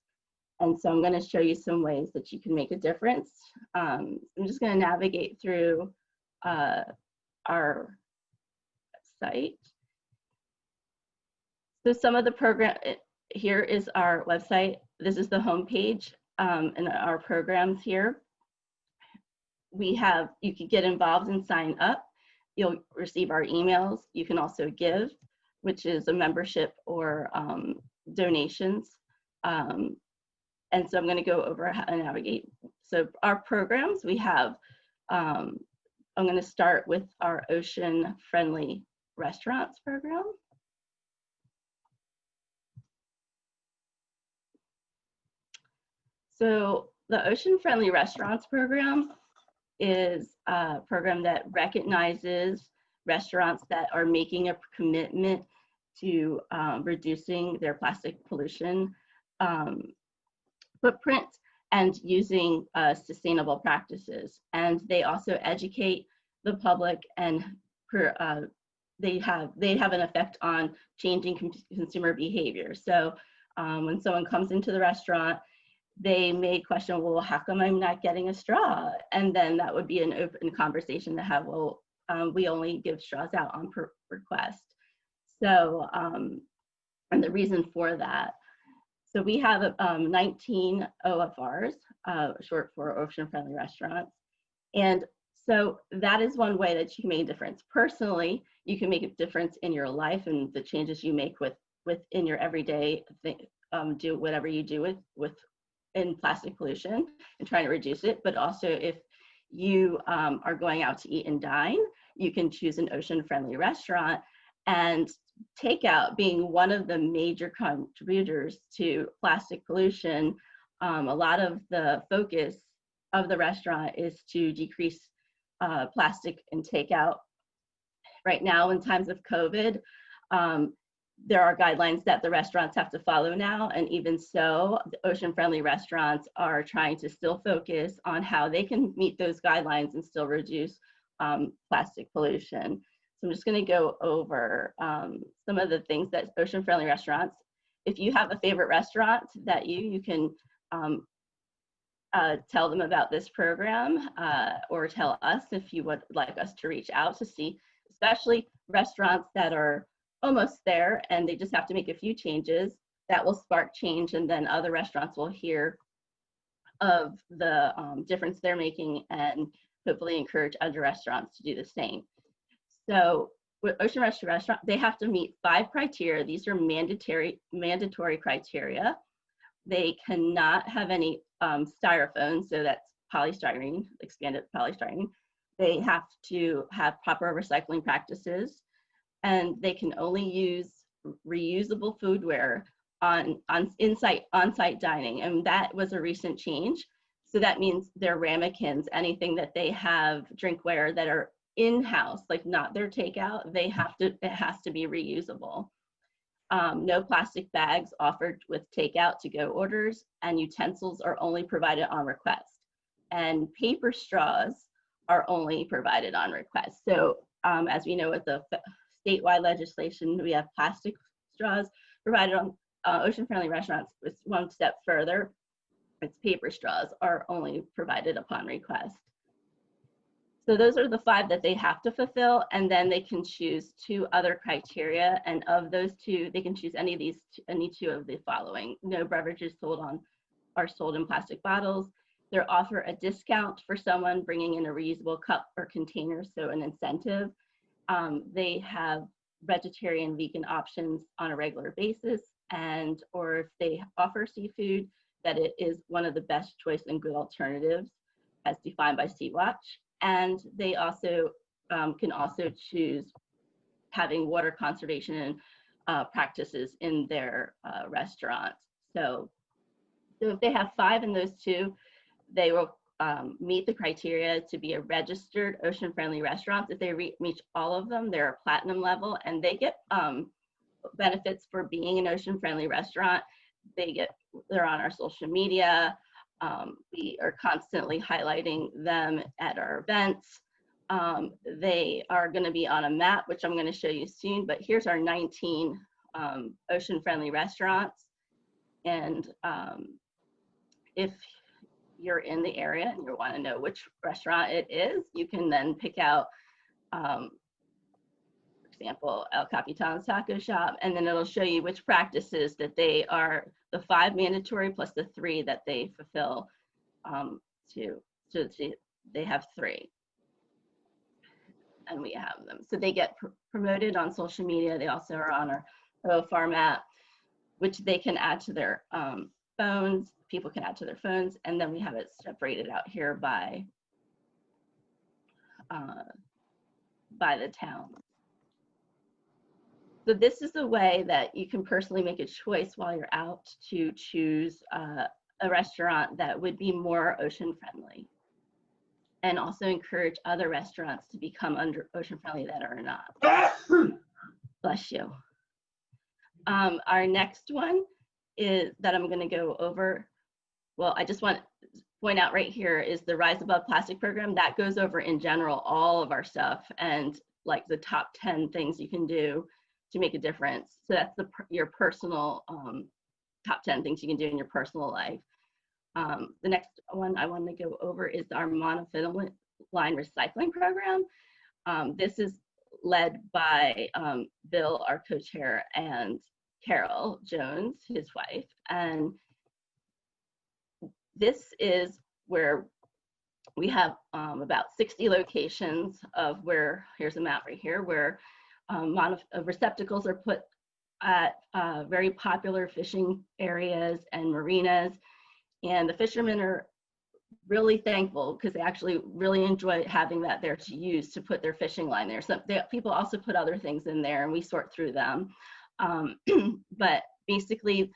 And so I'm going to show you some ways that you can make a difference. I'm just going to navigate through our website. So some of the program, here is our website. This is the homepage and our programs here. You can get involved and sign up. You'll receive our emails. You can also give, which is a membership or donations. And so I'm going to go over how to navigate. So our programs, we have, I'm going to start with our Ocean Friendly Restaurants program. So the Ocean Friendly Restaurants program is a program that recognizes restaurants that are making a commitment to reducing their plastic pollution footprint and using sustainable practices. And they also educate the public, and they have an effect on changing consumer behavior. So when someone comes into the restaurant, they may question, well, how come I'm not getting a straw? And then that would be an open conversation to have, well, we only give straws out on request. So, and the reason for that. So we have 19 OFRs, short for ocean-friendly restaurants. And so that is one way that you can make a difference. Personally, you can make a difference in your life and the changes you make within your everyday thing, do whatever you do in plastic pollution and trying to reduce it. But also if you are going out to eat and dine, you can choose an ocean-friendly restaurant, and takeout being one of the major contributors to plastic pollution. A lot of the focus of the restaurant is to decrease plastic in takeout. Right now, in times of COVID, there are guidelines that the restaurants have to follow now, and even so, the ocean-friendly restaurants are trying to still focus on how they can meet those guidelines and still reduce plastic pollution. So I'm just going to go over some of the things that ocean-friendly restaurants. If you have a favorite restaurant that you can tell them about this program, or tell us if you would like us to reach out to see, especially restaurants that are almost there and they just have to make a few changes that will spark change, and then other restaurants will hear of the difference they're making and hopefully encourage other restaurants to do the same. So with Ocean Restaurant, they have to meet 5 criteria. These are mandatory criteria. They cannot have any styrofoam, so that's polystyrene, expanded polystyrene. They have to have proper recycling practices, and they can only use reusable foodware on on-site dining, and that was a recent change. So that means their ramekins, anything that they have drinkware that are in-house, like not their takeout, it has to be reusable. No plastic bags offered with takeout to-go orders, and utensils are only provided on request. And paper straws are only provided on request. So as we know, with the statewide legislation, we have plastic straws provided on ocean-friendly restaurants. It's one step further. It's paper straws are only provided upon request. So those are the 5 that they have to fulfill, and then they can choose 2 other criteria, and of those 2, they can choose any 2 of the following. No beverages are sold in plastic bottles. They offer a discount for someone bringing in a reusable cup or container, so an incentive. They have vegetarian, vegan options on a regular basis, or if they offer seafood, that it is one of the best choice and good alternatives as defined by Sea-Watch. And they also can also choose having water conservation practices in their restaurants. So if they have 5 in those 2, they will meet the criteria to be a registered ocean-friendly restaurant. If they reach all of them, they're a platinum level, and they get benefits for being an ocean-friendly restaurant. They're on our social media. We are constantly highlighting them at our events. They are going to be on a map, which I'm going to show you soon, but here's our 19 ocean-friendly restaurants. And if you're in the area and you want to know which restaurant it is, you can then pick out, for example, El Capitan's Taco Shop, and then it'll show you which practices that they are, the 5 mandatory plus the 3 that they fulfill they have 3. And we have them. So they get promoted on social media. They also are on our OFR map, which they can add to their phones. People can add to their phones. And then we have it separated out here by the town. So this is a way that you can personally make a choice while you're out to choose a restaurant that would be more ocean friendly. and also encourage other restaurants to become ocean friendly that are not. Bless you. Our next one is that I'm going to go over. Well, I just want to point out right here is the Rise Above Plastic program. That goes over in general all of our stuff and like the top 10 things you can do to make a difference. So that's your personal top 10 things you can do in your personal life. The next one I want to go over is our monofilament line recycling program. This is led by Bill, our co-chair, and Carol Jones, his wife. And this is where we have about 60 locations of where, here's a map right here, where receptacles are put at very popular fishing areas and marinas. And the fishermen are really thankful because they actually really enjoy having that there to use to put their fishing line there. So people also put other things in there and we sort through them. But basically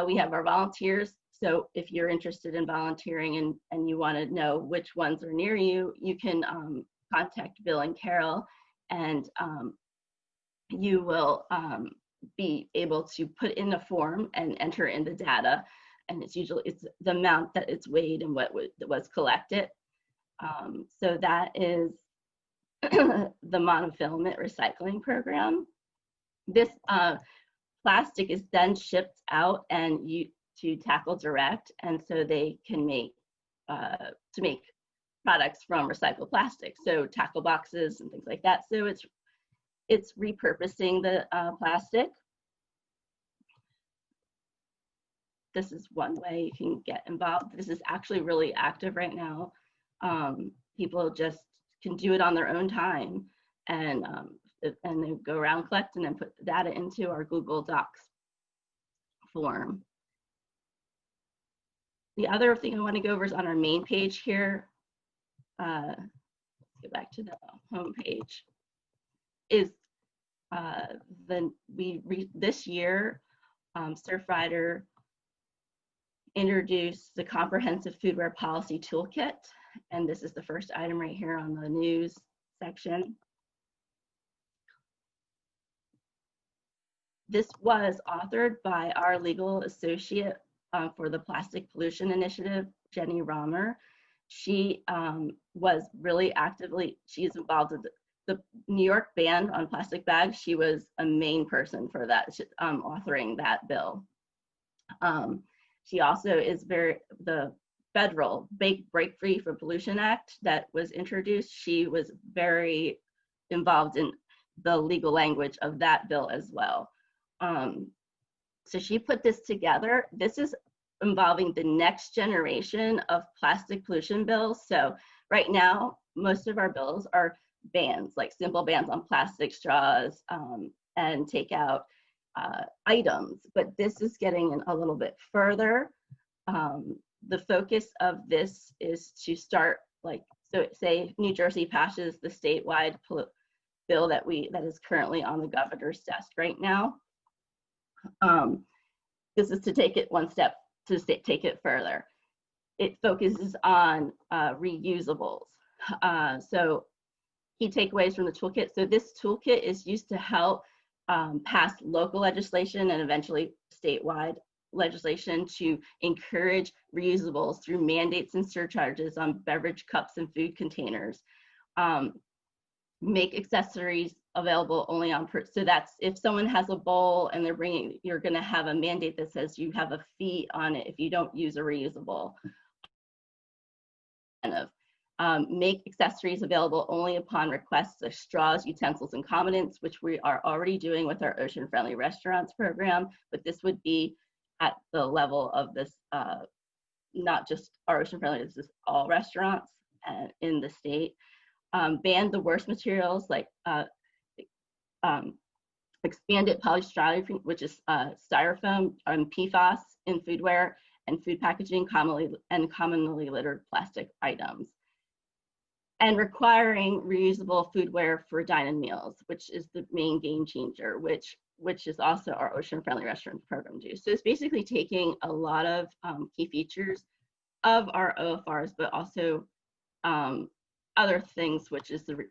we have our volunteers. So if you're interested in volunteering and you want to know which ones are near you, you can contact Bill and Carol, and you will be able to put in a form and enter in the data. And it's the amount that it's weighed and what was collected. So that is the monofilament recycling program. This plastic is then shipped out and to Tackle Direct, and so they can make to make products from recycled plastic, so tackle boxes and things like that. So it's repurposing the plastic. This is one way you can get involved. This is actually really active right now. People just can do it on their own time, and they go around collecting and put the data into our Google Docs form. The other thing I want to go over is on our main page here. Let's get back to the home page. Is this year, Surfrider introduced the Comprehensive Foodware Policy Toolkit, and this is the first item right here on the news section. This was authored by our legal associate for the Plastic Pollution Initiative, Jenny Romer. She was really actively, she's involved with the New York ban on plastic bags. She was a main person for that, authoring that bill. She also is the federal Break Free from Pollution Act that was introduced. She was very involved in the legal language of that bill as well. So she put this together. This is involving the next generation of plastic pollution bills. So right now, most of our bills are bans, like simple bans on plastic straws and takeout items, but this is getting a little bit further. The focus of this is to start, like, so say New Jersey passes the statewide bill that is currently on the governor's desk right now. This is to take it one step, to take it further. It focuses on reusables. So key takeaways from the toolkit. So this toolkit is used to help pass local legislation and eventually statewide legislation to encourage reusables through mandates and surcharges on beverage cups and food containers. Make accessories available only on, so that's if someone has a bowl and they're bringing, you're gonna have a mandate that says you have a fee on it if you don't use a reusable. Make accessories available only upon requests of straws, utensils, and condiments, which we are already doing with our Ocean Friendly Restaurants program, but this would be at the level of this, not just our Ocean Friendly, this is all restaurants in the state. Ban the worst materials like expanded polystyrene, which is styrofoam, PFAS in foodware and food packaging, commonly littered plastic items. And requiring reusable foodware for dine-in meals, which is the main game changer, which is also our Ocean Friendly Restaurants program do. So it's basically taking a lot of key features of our OFRs, but also other things, which is the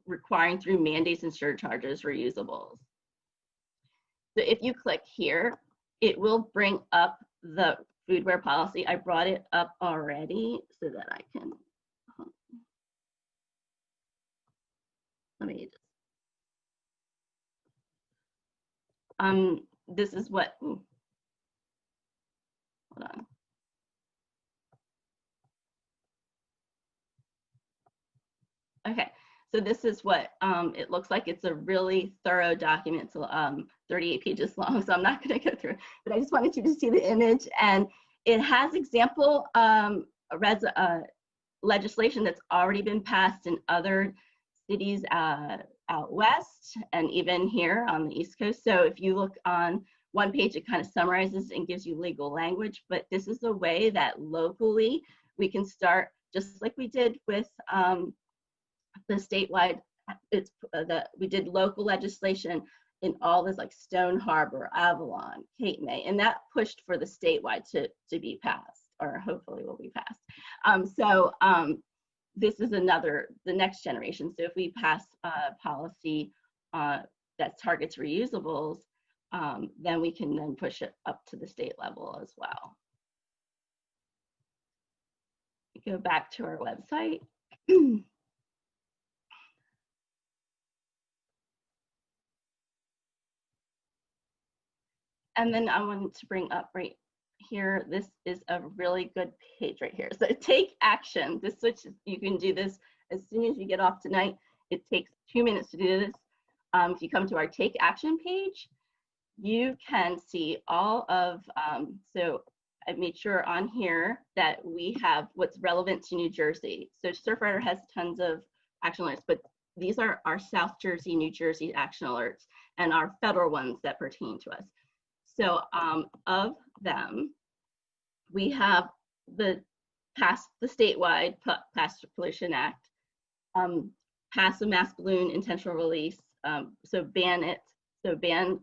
requiring through mandates and surcharges reusables. So if you click here, it will bring up the foodware policy. I brought it up already so that I can, let me just, this is what, hold on. Okay, so this is what it looks like. It's a really thorough document, so 38 pages long, so I'm not gonna go through it, but I just wanted you to see the image, and it has example legislation that's already been passed in other cities out west and even here on the East Coast. So if you look on one page, it kind of summarizes and gives you legal language, but this is a way that locally we can start, just like we did with the statewide, we did local legislation in all this, like Stone Harbor, Avalon, Cape May, and that pushed for the statewide to be passed, or hopefully will be passed. This is the next generation. So if we pass a policy that targets reusables, then we can then push it up to the state level as well. Go back to our website. And then I wanted to bring up right here, this is a really good page right here. So take action. This switch, you can do this as soon as you get off tonight. It takes 2 minutes to do this. If you come to our take action page, you can see all of, so I made sure on here that we have what's relevant to New Jersey. So Surfrider has tons of action alerts, but these are our South Jersey, New Jersey action alerts and our federal ones that pertain to us. So of them, we have the statewide Plastic Pollution Act, pass a mass balloon intentional release, so ban it, so ban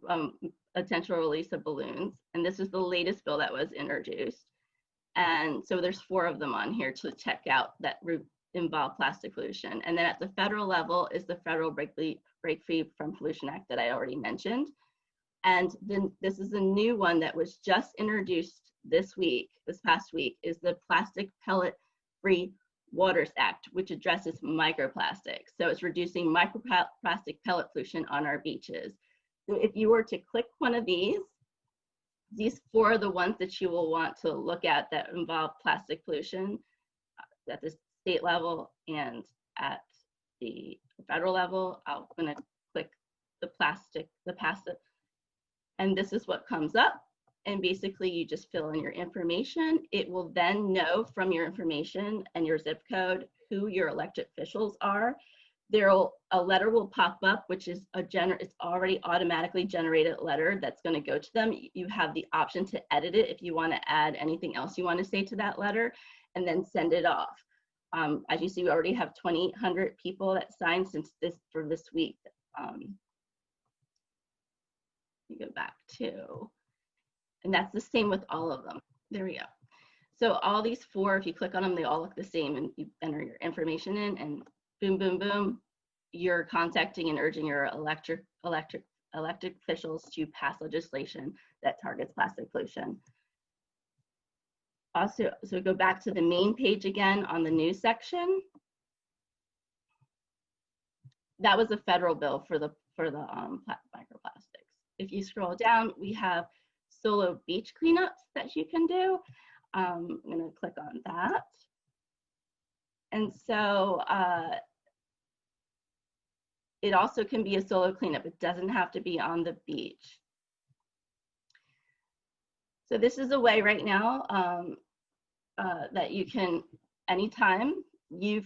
intentional release of balloons. And this is the latest bill that was introduced. And so there's 4 of them on here to check out that involve plastic pollution. And then at the federal level is the Federal Break Free from Pollution Act that I already mentioned. And then this is a new one that was just introduced this past week, is the Plastic Pellet Free Waters Act, which addresses microplastics. So it's reducing microplastic pellet pollution on our beaches. So if you were to click one of these 4 are the ones that you will want to look at that involve plastic pollution at the state level and at the federal level. I'm gonna click the passive, and this is what comes up. And basically you just fill in your information. It will then know from your information and your zip code who your elected officials are. A letter will pop up, which is it's already automatically generated letter that's going to go to them. You have the option to edit it if you want to add anything else you want to say to that letter, and then send it off. As you see, we already have 2,800 people that signed for this week. You go back to, and that's the same with all of them. There we go. So all these 4, if you click on them, they all look the same, and you enter your information in, and boom, boom, boom, you're contacting and urging your elected officials to pass legislation that targets plastic pollution. Also, so go back to the main page again on the news section. That was a federal bill for the microplastics. If you scroll down, we have solo beach cleanups that you can do. I'm gonna click on that. And so it also can be a solo cleanup. It doesn't have to be on the beach. So this is a way right now that you can, anytime if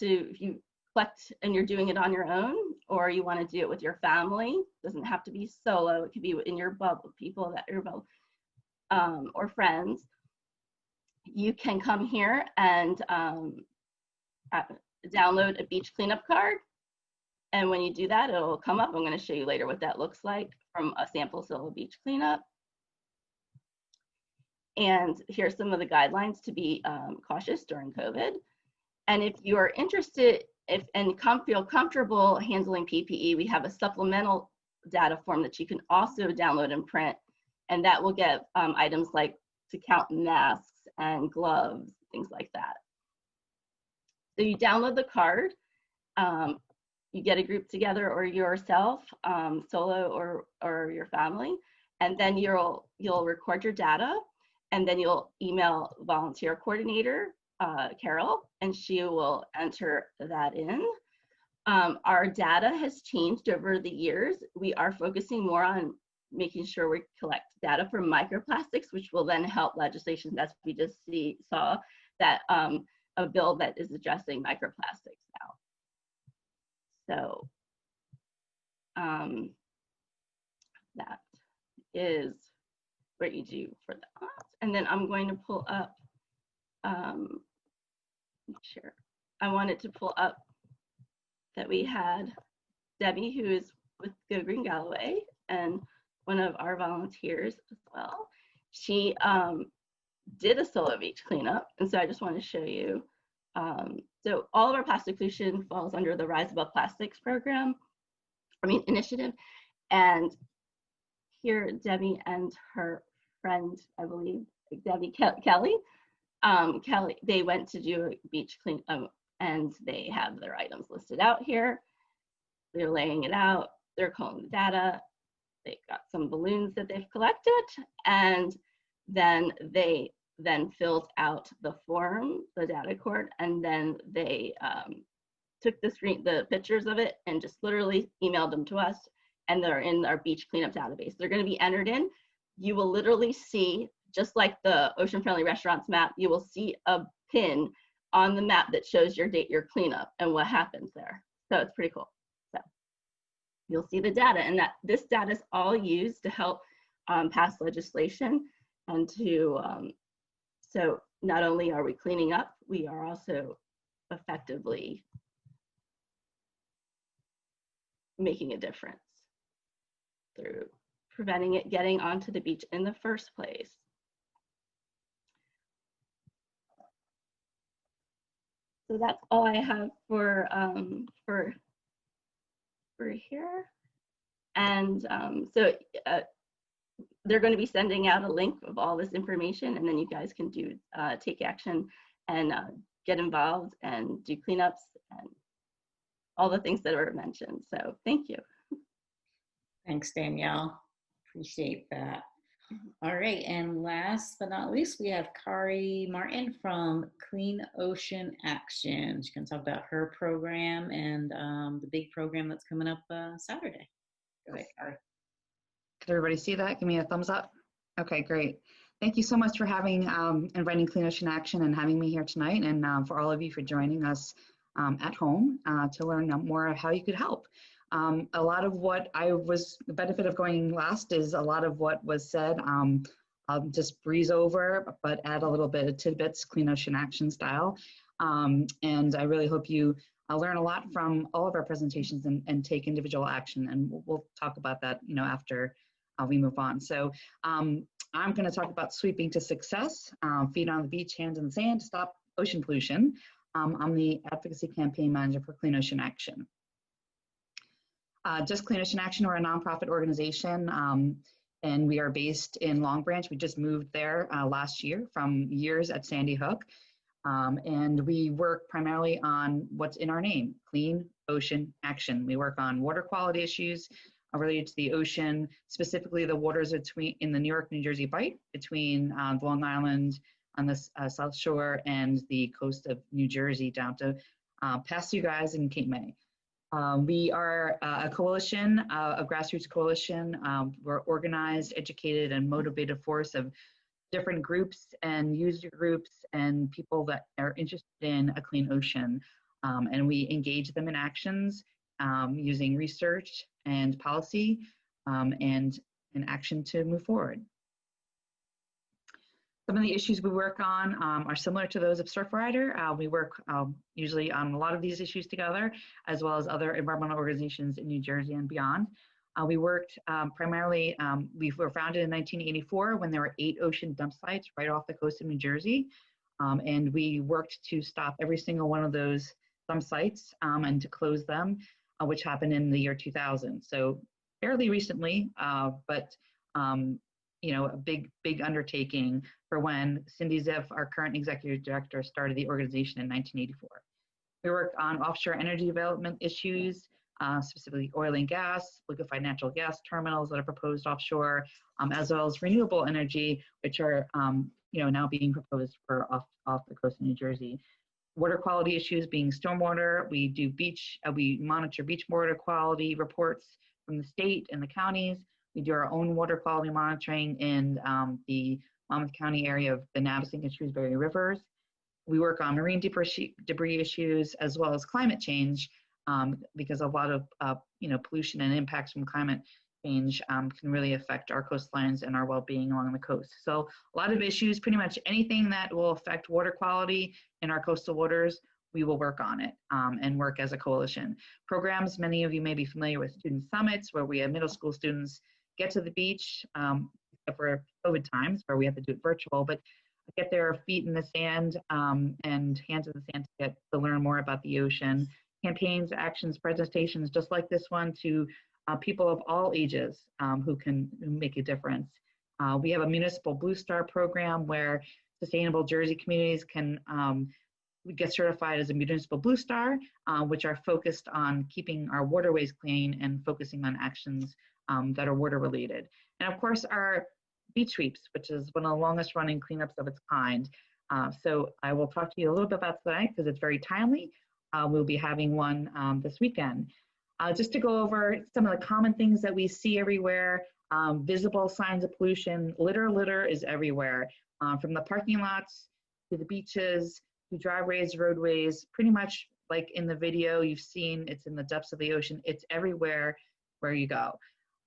you collect and you're doing it on your own, or you want to do it with your family, it doesn't have to be solo. It could be in your bubble, people that your bubble, or friends. You can come here and download a beach cleanup card. And when you do that, it'll come up. I'm going to show you later what that looks like from a sample solo beach cleanup. And here's some of the guidelines to be cautious during COVID. And if you are interested and feel comfortable handling PPE, we have a supplemental data form that you can also download and print, and that will get items like to count masks and gloves, things like that. So you download the card, you get a group together or yourself, solo or your family, and then you'll record your data, and then you'll email volunteer coordinator, Carol, and she will enter that in. Our data has changed over the years. We are focusing more on making sure we collect data for microplastics, which will then help legislation, as we just saw, that a bill that is addressing microplastics now. So that is what you do for that. And then I'm going to pull up, sure. I wanted to pull up that we had Debbie, who is with Go Green Galloway and one of our volunteers as well. She did a solo beach cleanup, and so I just want to show you. So all of our plastic pollution falls under the Rise Above Plastics program, initiative. And here, Debbie and her friend, I believe, Kelly, they went to do a beach cleanup, and they have their items listed out here. They're laying it out, they're calling the data, they've got some balloons that they've collected, and then they filled out the form, the data cord, and then they took the pictures of it and just literally emailed them to us, and they're in our beach cleanup database. They're going to be entered in. You will literally see, just like the Ocean Friendly Restaurants map, you will see a pin on the map that shows your cleanup and what happens there. So it's pretty cool. So you'll see the data, and that this data is all used to help pass legislation and to so not only are we cleaning up, we are also effectively making a difference through preventing it getting onto the beach in the first place. So that's all I have for here. And so they're going to be sending out a link of all this information, and then you guys can take action and get involved and do cleanups and all the things that were mentioned. So thank you. Thanks, Danielle. Appreciate that. All right, and last but not least, we have Kari Martin from Clean Ocean Action. She can talk about her program and the big program that's coming up Saturday. Go ahead, Kari. Could everybody see that? Give me a thumbs up. Okay, great. Thank you so much for inviting Clean Ocean Action and having me here tonight, and for all of you for joining us at home to learn more of how you could help. A lot of what the benefit of going last is a lot of what was said. I'll just breeze over, but add a little bit of tidbits, Clean Ocean Action style. And I really hope you learn a lot from all of our presentations and take individual action. And we'll talk about that, after we move on. So I'm going to talk about sweeping to success, feet on the beach, hands in the sand, stop ocean pollution. I'm the advocacy campaign manager for Clean Ocean Action. Just Clean Ocean Action, we're a nonprofit organization, and we are based in Long Branch. We just moved there last year from years at Sandy Hook. And we work primarily on what's in our name, Clean Ocean Action. We work on water quality issues related to the ocean, specifically the waters in the New York, New Jersey Bight, between Long Island on the South Shore and the coast of New Jersey down to past you guys in Cape May. We are a coalition, a grassroots coalition. We're organized, educated, and motivated force of different groups and user groups and people that are interested in a clean ocean. And we engage them in actions using research and policy and action to move forward. Some of the issues we work on are similar to those of Surfrider. We work usually on a lot of these issues together, as well as other environmental organizations in New Jersey and beyond. We worked primarily, we were founded in 1984 when there were 8 ocean dump sites right off the coast of New Jersey. And we worked to stop every single one of those dump sites and to close them, which happened in the year 2000. So fairly recently, but a big undertaking for when Cindy Ziff, our current executive director, started the organization in 1984. We worked on offshore energy development issues, specifically oil and gas, liquefied natural gas terminals that are proposed offshore, as well as renewable energy, which are now being proposed for off the coast of New Jersey. Water quality issues being stormwater. We do we monitor beach water quality reports from the state and the counties. We do our own water quality monitoring in the Monmouth County area of the Navesink and Shrewsbury rivers. We work on marine debris issues as well as climate change, because a lot of pollution and impacts from climate change can really affect our coastlines and our well-being along the coast. So a lot of issues, pretty much anything that will affect water quality in our coastal waters, we will work on it and work as a coalition. Programs, many of you may be familiar with student summits, where we have middle school students get to the beach, except for COVID times where we have to do it virtual, but get their feet in the sand and hands in the sand to learn more about the ocean. Campaigns, actions, presentations, just like this one, to people of all ages who can make a difference. We have a municipal Blue Star program where sustainable Jersey communities can get certified as a municipal Blue Star, which are focused on keeping our waterways clean and focusing on actions that are water related. And of course, our beach sweeps, which is one of the longest running cleanups of its kind. So I will talk to you a little bit about tonight because it's very timely. We'll be having one this weekend. Just to go over some of the common things that we see everywhere, visible signs of pollution. Litter is everywhere, from the parking lots to the beaches, to driveways, roadways, pretty much like in the video you've seen, it's in the depths of the ocean. It's everywhere where you go.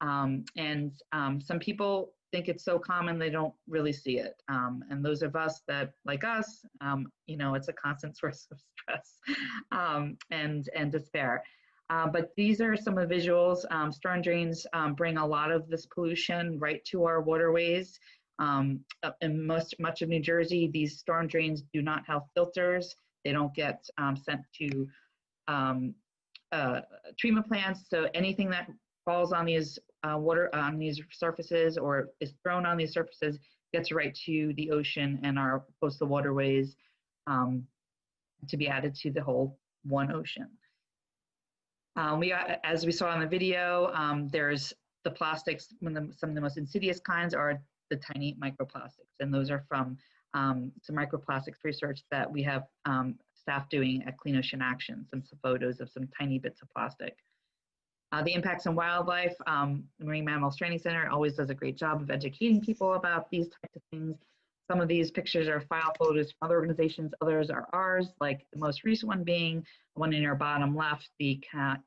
Some people think it's so common they don't really see it. And those of us that, like us, it's a constant source of stress and despair. But these are some of the visuals. Storm drains bring a lot of this pollution right to our waterways. In much of New Jersey, these storm drains do not have filters. They don't get sent to treatment plants. So anything that falls on these on these surfaces or is thrown on these surfaces gets right to the ocean and our coastal waterways to be added to the whole one ocean. As we saw in the video, there's the plastics. Some of the most insidious kinds are the tiny microplastics, and those are from some microplastics research that we have staff doing at Clean Ocean Action, some photos of some tiny bits of plastic. The impacts on wildlife, the Marine Mammal Stranding Center always does a great job of educating people about these types of things. Some of these pictures are file photos from other organizations, others are ours, like the most recent one being the one in your bottom left, the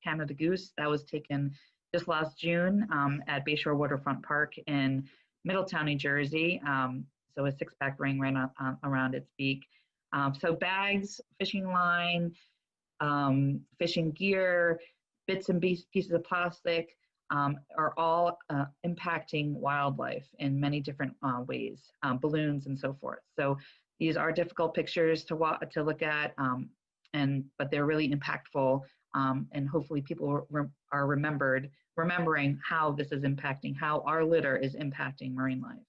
Canada Goose. That was taken just last June at Bayshore Waterfront Park in Middletown, New Jersey. So a six-pack ring right around its beak. So bags, fishing line, fishing gear, bits and pieces of plastic are all impacting wildlife in many different ways, balloons and so forth. So these are difficult pictures to look at, but they're really impactful, and hopefully people are remembering how this is impacting, how our litter is impacting marine life.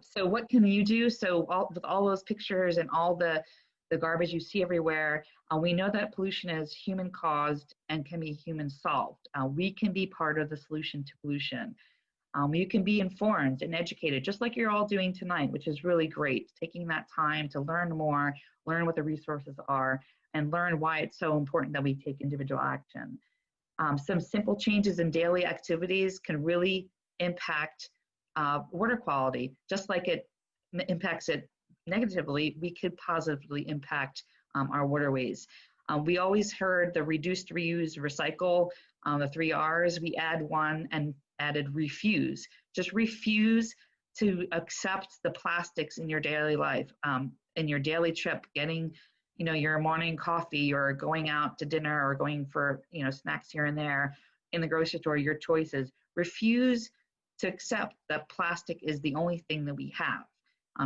So what can you do? So with all those pictures and all the garbage you see everywhere, we know that pollution is human caused and can be human solved. We can be part of the solution to pollution. You can be informed and educated, just like you're all doing tonight, which is really great. Taking that time to learn more, learn what the resources are, and learn why it's so important that we take individual action. Some simple changes in daily activities can really impact water quality. Just like it impacts it negatively, we could positively impact our waterways. We always heard the reduce, reuse, recycle, the 3 R's. We add one and added refuse. Just refuse to accept the plastics in your daily life, in your daily trip, getting your morning coffee or going out to dinner or going for snacks here and there in the grocery store, your choices. Refuse to accept that plastic is the only thing that we have.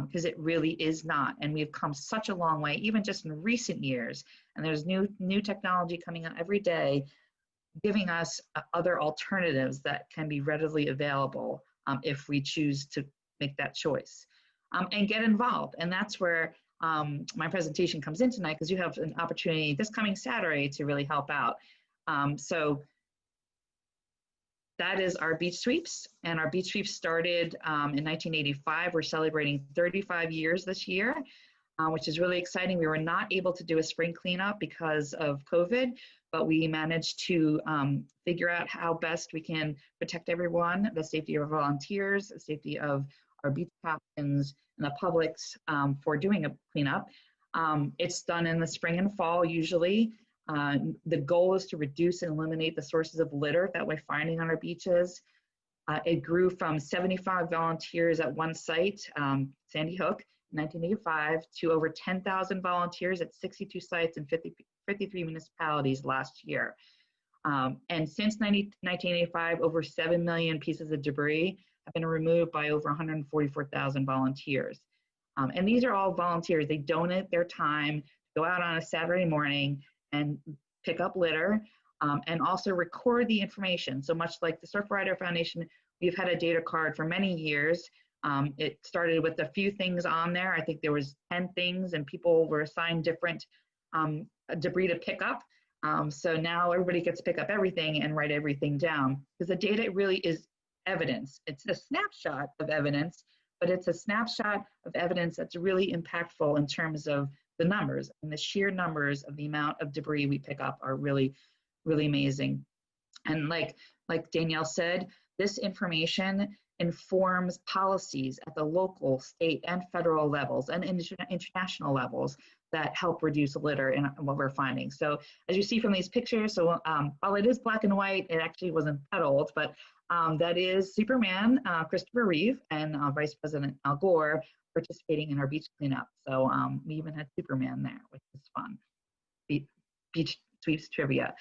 because it really is not. And we've come such a long way, even just in recent years. And there's new technology coming out every day, giving us other alternatives that can be readily available if we choose to make that choice and get involved. And that's where my presentation comes in tonight, because you have an opportunity this coming Saturday to really help out. So that is our beach sweeps, and our beach sweeps started in 1985. We're celebrating 35 years this year, which is really exciting. We were not able to do a spring cleanup because of COVID, but we managed to figure out how best we can protect everyone, the safety of our volunteers, the safety of our beach captains and the publics for doing a cleanup. It's done in the spring and fall usually. The goal is to reduce and eliminate the sources of litter that we're finding on our beaches. It grew from 75 volunteers at one site, Sandy Hook, in 1985, to over 10,000 volunteers at 62 sites in 53 municipalities last year. And since 1985, over 7 million pieces of debris have been removed by over 144,000 volunteers. And these are all volunteers. They donate their time, go out on a Saturday morning and pick up litter, and also record the information. So much like the Surfrider Foundation, we've had a data card for many years. It started with a few things on there. I think there was 10 things, and people were assigned different debris to pick up. So now everybody gets to pick up everything and write everything down, because the data really is evidence. It's a snapshot of evidence, but it's a snapshot of evidence that's really impactful in terms of the numbers, and the sheer numbers of the amount of debris we pick up are really, really amazing. And like Danielle said, this information informs policies at the local, state, and federal levels, and international levels that help reduce litter and what we're finding. So as you see from these pictures, so while it is black and white, it actually wasn't that old, but that is Superman, Christopher Reeve, and Vice President Al Gore participating in our beach cleanup. So we even had Superman there, which is fun. Beach sweeps trivia.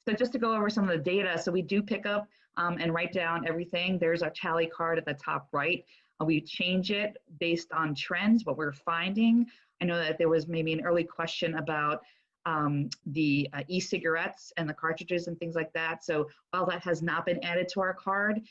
So just to go over some of the data, so we do pick up and write down everything. There's our tally card at the top right. We change it based on trends, what we're finding. I know that there was maybe an early question about the e-cigarettes and the cartridges and things like that. So while that has not been added to our card,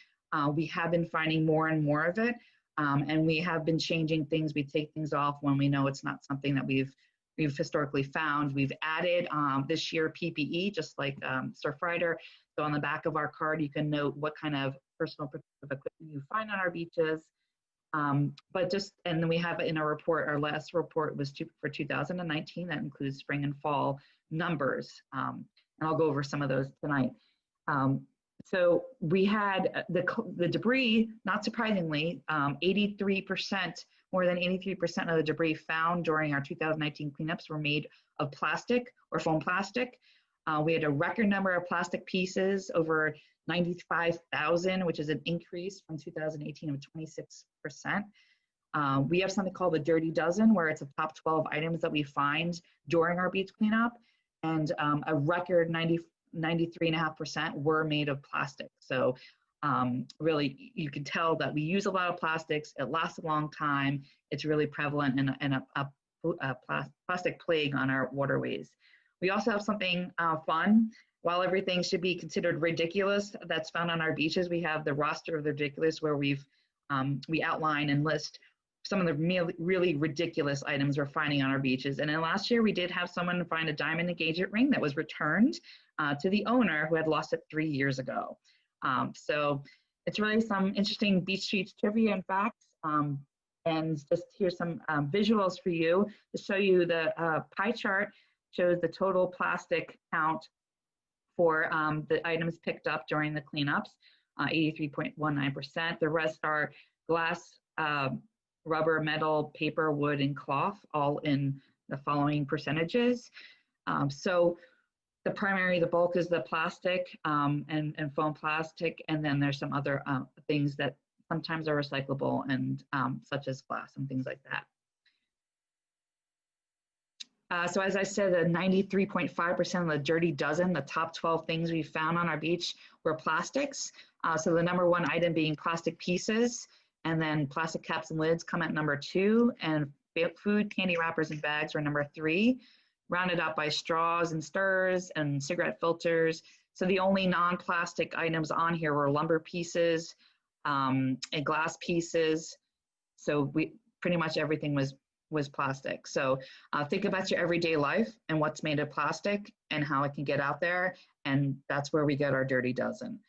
we have been finding more and more of it. And we have been changing things. We take things off when we know it's not something that we've historically found. We've added this year PPE, just like Surfrider. So on the back of our card, you can note what kind of personal protective equipment you find on our beaches. And then we have in our report, our last report was for 2019. That includes spring and fall numbers. And I'll go over some of those tonight. So we had the debris, not surprisingly, 83%, more than 83% of the debris found during our 2019 cleanups were made of plastic or foam plastic. We had a record number of plastic pieces, over 95,000, which is an increase from 2018 of 26%. We have something called the Dirty Dozen, where it's the top 12 items that we find during our beach cleanup, and a record 93.5% were made of plastic. So really, you can tell that we use a lot of plastics. It lasts a long time. It's really prevalent and a plastic plague on our waterways. We also have something fun. While everything should be considered ridiculous that's found on our beaches, we have the roster of the ridiculous, where we outline and list some of the really ridiculous items we're finding on our beaches. And then last year, we did have someone find a diamond engagement ring that was returned to the owner who had lost it 3 years ago. So it's really some interesting beach streets trivia and facts. And just here's some visuals for you to show you the pie chart shows the total plastic count for the items picked up during the cleanups, 83.19%. The rest are glass, rubber, metal, paper, wood, and cloth, all in the following percentages. So the bulk is the plastic and foam plastic, and then there's some other things that sometimes are recyclable, and such as glass and things like that. So as I said, the 93.5% of the Dirty Dozen, the top 12 things we found on our beach, were plastics. So the number one item being plastic pieces, And then plastic caps and lids come at number 2, and food, candy wrappers, and bags were number 3, rounded out by straws and stirs and cigarette filters. So the only non-plastic items on here were lumber pieces and glass pieces. So pretty much everything was plastic. So think about your everyday life and what's made of plastic and how it can get out there. And that's where we get our Dirty Dozen.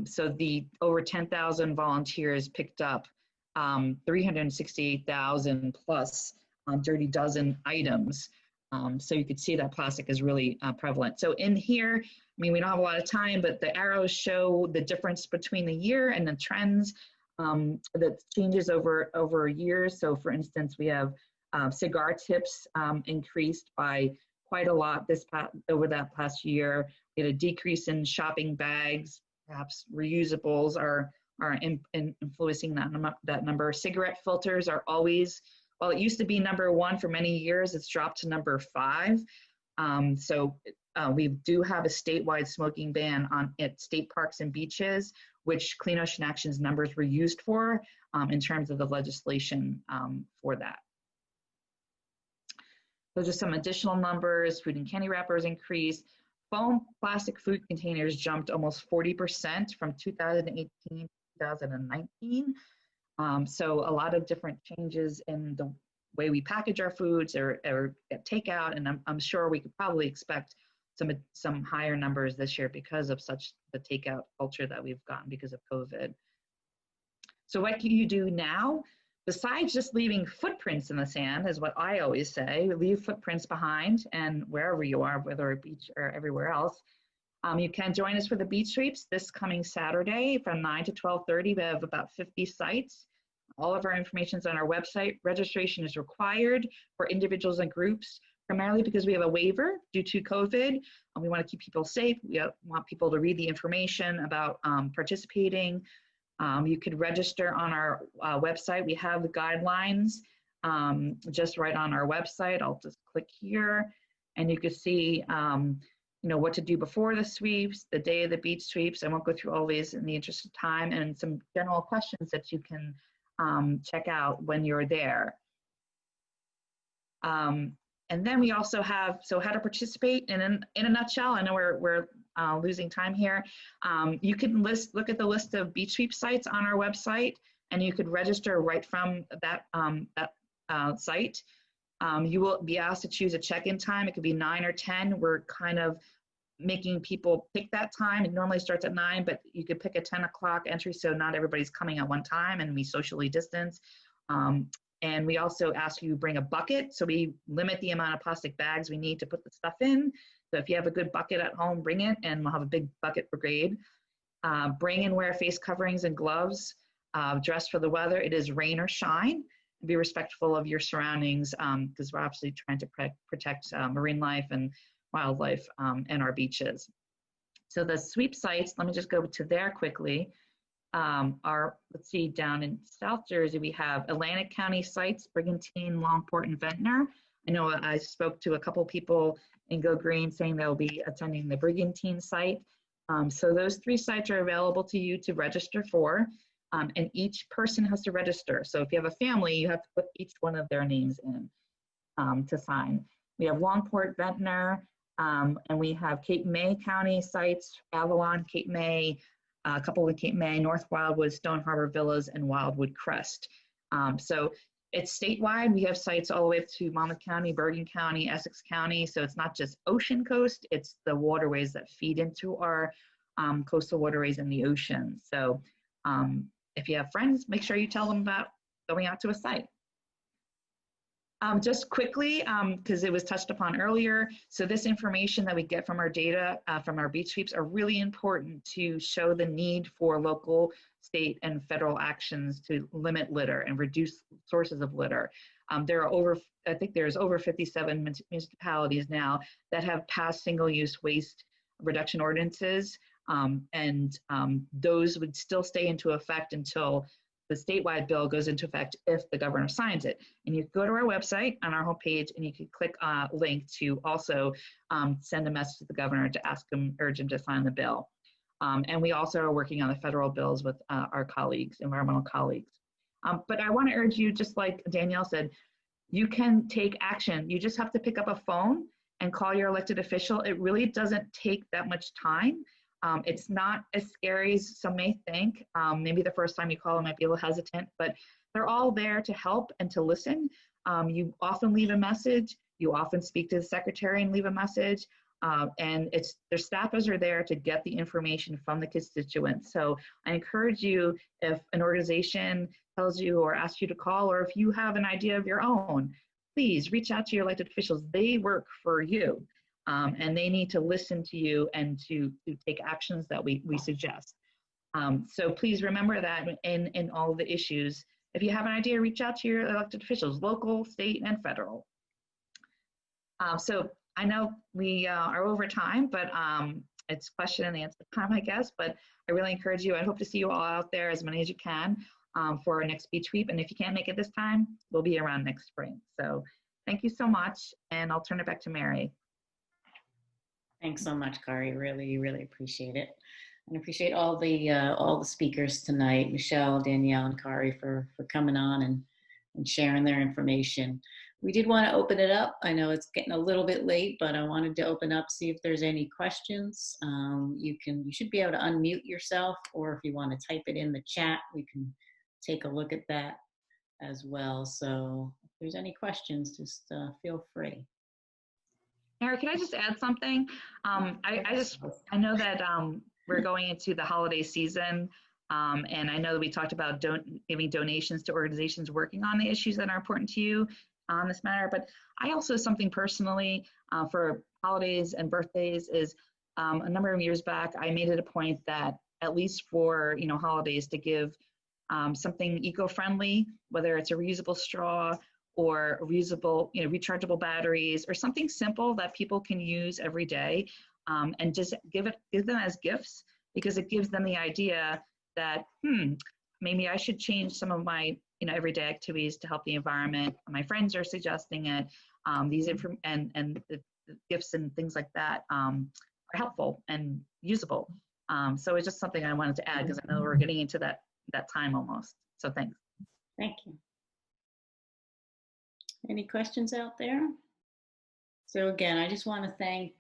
So the over 10,000 volunteers picked up 368,000 plus Dirty Dozen items. So you could see that plastic is really prevalent. So in here, I mean, we don't have a lot of time, but the arrows show the difference between the year and the trends that changes over years. So for instance, we have cigar tips increased by quite a lot over that past year. We had a decrease in shopping bags. Perhaps reusables are influencing that number. Cigarette filters are always, well, it used to be number 1 for many years. It's dropped to number 5. So we do have a statewide smoking ban at state parks and beaches, which Clean Ocean Action's numbers were used for in terms of the legislation for that. So just some additional numbers. Food and candy wrappers increased. Foam plastic food containers jumped almost 40% from 2018 to 2019. So a lot of different changes in the way we package our foods or get takeout, and I'm sure we could probably expect some higher numbers this year because of the takeout culture that we've gotten because of COVID. So what can you do now? Besides just leaving footprints in the sand, is what I always say, leave footprints behind, and wherever you are, whether a beach or everywhere else. You can join us for the beach sweeps this coming Saturday from 9 to 12:30. We have about 50 sites. All of our information is on our website. Registration is required for individuals and groups, primarily because we have a waiver due to COVID. We want to keep people safe. We want people to read the information about participating. You could register on our website. We have the guidelines just right on our website. I'll just click here, and you can see what to do before the sweeps, the day of the beach sweeps. I won't go through all these in the interest of time, and some general questions that you can check out when you're there. And then we also have, so how to participate in a nutshell. I know we're losing time here. You can look at the list of beach sweep sites on our website, and you could register right from that site. You will be asked to choose a check-in time. It could be 9 or 10. We're kind of making people pick that time. It normally starts at 9, but you could pick a 10 o'clock entry so not everybody's coming at one time and we socially distance. And we also ask you to bring a bucket. So we limit the amount of plastic bags we need to put the stuff in. So if you have a good bucket at home, bring it, and we'll have a big bucket brigade. Bring and wear face coverings and gloves. Dress for the weather. It is rain or shine. Be respectful of your surroundings because we're obviously trying to protect marine life and wildlife and our beaches. So the sweep sites, let me just go to there quickly. Let's see, down in South Jersey, we have Atlantic County sites, Brigantine, Longport, and Ventnor. I know I spoke to a couple people in Go Green saying they'll be attending the Brigantine site. So those 3 sites are available to you to register for, and each person has to register. So if you have a family, you have to put each one of their names in to sign. We have Longport, Ventnor, and we have Cape May County sites, Avalon, Cape May, a couple in Cape May, North Wildwood, Stone Harbor Villas, and Wildwood Crest. So it's statewide. We have sites all the way up to Monmouth County, Bergen County, Essex County. So it's not just ocean coast, it's the waterways that feed into our coastal waterways in the ocean. So if you have friends, make sure you tell them about going out to a site. Just quickly, because it was touched upon earlier, so this information that we get from our data from our beach sweeps are really important to show the need for local, state, and federal actions to limit litter and reduce sources of litter. There are I think there's over 57 municipalities now that have passed single-use waste reduction ordinances, and those would still stay into effect until the statewide bill goes into effect if the governor signs it. And you go to our website on our homepage, and you can click a link to also send a message to the governor to urge him to sign the bill. And we also are working on the federal bills with our colleagues, environmental colleagues. But I want to urge you, just like Danielle said, you can take action. You just have to pick up a phone and call your elected official. It really doesn't take that much time. It's not as scary as some may think. Maybe the first time you call, it might be a little hesitant, but they're all there to help and to listen. You often leave a message. You often speak to the secretary and leave a message. And their staffers are there to get the information from the constituents. So I encourage you, if an organization tells you or asks you to call, or if you have an idea of your own, please reach out to your elected officials. They work for you, and they need to listen to you and to take actions that we suggest. So please remember that in all the issues. If you have an idea, reach out to your elected officials, local, state, and federal. So I know we are over time, but it's question and answer time, I guess. But I really encourage you. I hope to see you all out there, as many as you can, for our next beach sweep. And if you can't make it this time, we'll be around next spring. So thank you so much, and I'll turn it back to Mary. Thanks so much, Kari. Really, really appreciate it. And appreciate all the speakers tonight, Michelle, Danielle, and Kari for coming on and sharing their information. We did want to open it up. I know it's getting a little bit late, but I wanted to open up, see if there's any questions. You should be able to unmute yourself, or if you want to type it in the chat, we can take a look at that as well. So if there's any questions, just feel free. Mary, can I just add something? I know that we're going into the holiday season, and I know that we talked about giving donations to organizations working on the issues that are important to you on this matter, but I also, something personally for holidays and birthdays is a number of years back, I made it a point that at least for holidays to give something eco-friendly, whether it's a reusable straw or reusable, rechargeable batteries, or something simple that people can use every day, and just give them as gifts, because it gives them the idea that maybe I should change some of my everyday activities to help the environment. My friends are suggesting it. And the gifts and things like that are helpful and usable. So it's just something I wanted to add, because I know we're getting into that time almost. So thanks. Thank you. Any questions out there? So again, I just want to thank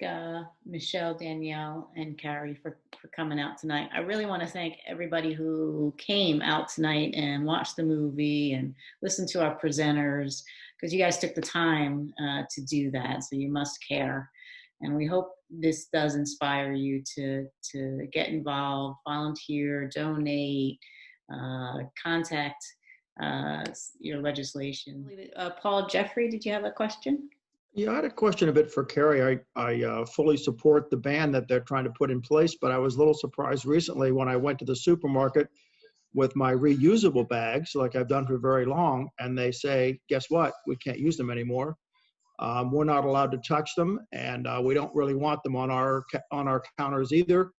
Michelle, Danielle, and Kari for coming out tonight. I really want to thank everybody who came out tonight and watched the movie and listened to our presenters, because you guys took the time to do that, so you must care. And we hope this does inspire you to get involved, volunteer, donate, contact your legislation. Paul Jeffrey, did you have a question? Yeah, I had a question a bit for Kari. I fully support the ban that they're trying to put in place, but I was a little surprised recently when I went to the supermarket with my reusable bags, like I've done for very long, and they say, guess what? We can't use them anymore. We're not allowed to touch them, and we don't really want them on our counters either.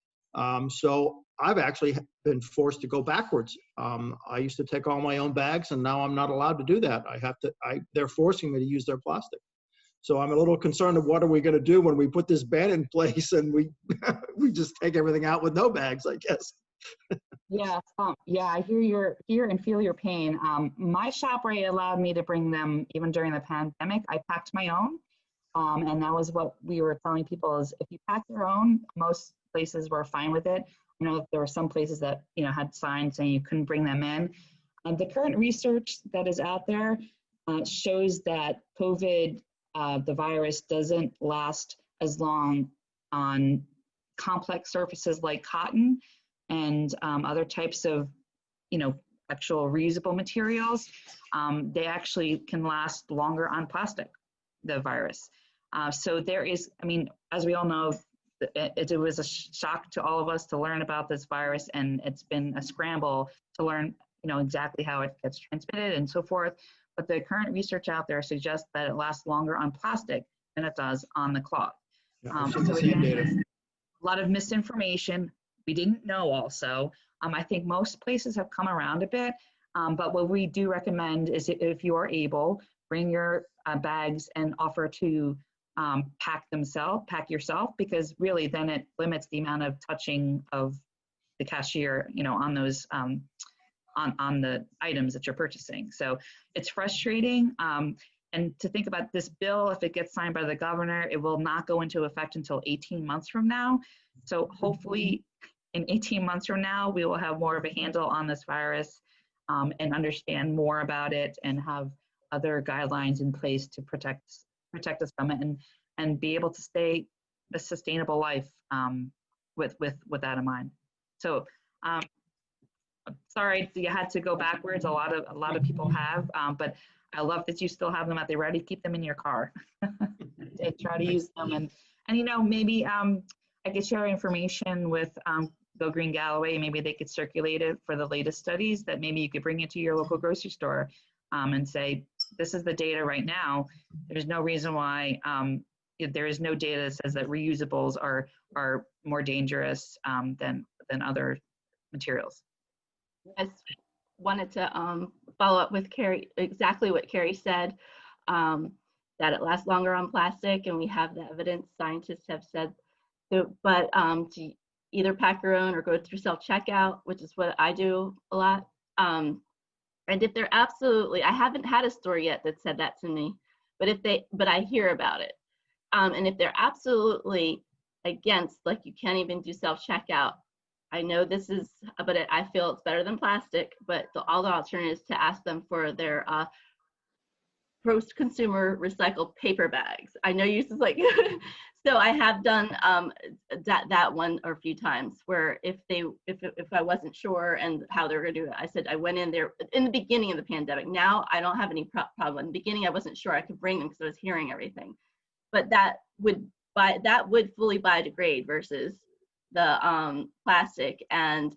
So I've actually been forced to go backwards. I used to take all my own bags, and now I'm not allowed to do that. They're forcing me to use their plastic. So I'm a little concerned of what are we going to do when we put this ban in place and we we just take everything out with no bags, I guess. Yeah, I hear and feel your pain. My shop rate allowed me to bring them even during the pandemic. I packed my own, and that was what we were telling people is if you pack your own, most places were fine with it. I know there were some places that had signs saying you couldn't bring them in. The current research that is out there shows that COVID, the virus, doesn't last as long on complex surfaces like cotton and other types of, actual reusable materials. They actually can last longer on plastic, the virus. So there is, as we all know, it was a shock to all of us to learn about this virus, and it's been a scramble to learn, exactly how it gets transmitted and so forth. But the current research out there suggests that it lasts longer on plastic than it does on the cloth. So again, a lot of misinformation. We didn't know also. I think most places have come around a bit, but what we do recommend is if you are able, bring your bags and offer to pack yourself, because really then it limits the amount of touching of the cashier, on those on the items that you're purchasing. So it's frustrating. And to think about this bill, if it gets signed by the governor, it will not go into effect until 18 months from now. So hopefully in 18 months from now, we will have more of a handle on this virus and understand more about it and have other guidelines in place to protect us from it and be able to stay a sustainable life with that in mind. So sorry you had to go backwards. A lot of people have, but I love that you still have them at the ready. Keep them in your car. Try to use them, and maybe I could share information with Go Green Galloway. Maybe they could circulate it for the latest studies. That maybe you could bring it to your local grocery store and say, this is the data right now. There's no reason why there is no data that says that reusables are more dangerous than other materials. I just wanted to follow up with Carrie, exactly what Carrie said, that it lasts longer on plastic, and we have the evidence, scientists have said, but to either pack your own or go through self-checkout, which is what I do a lot. And if they're absolutely, I haven't had a story yet that said that to me, but I hear about it. And if they're absolutely against, like you can't even do self-checkout, I know this is, but I feel it's better than plastic, but all the alternatives to ask them for their post-consumer recycled paper bags. I know you like, so I have done that one a few times where if I wasn't sure and how they were gonna do it, I said I went in there in the beginning of the pandemic. Now I don't have any problem. In the beginning I wasn't sure I could bring them because I was hearing everything, but that would fully biodegrade versus the plastic, and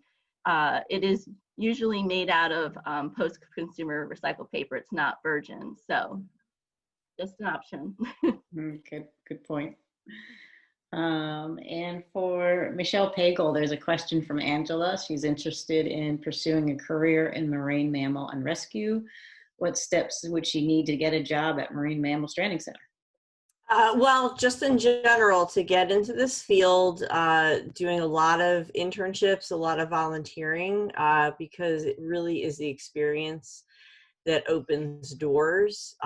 it is usually made out of post-consumer recycled paper. It's not virgin, so just an option. Good point. And for Michelle Pagel, there's a question from Angela. She's interested in pursuing a career in marine mammal and rescue. What steps would she need to get a job at Marine Mammal Stranding Center? Well, just in general, to get into this field, doing a lot of internships, a lot of volunteering, because it really is the experience that opens doors.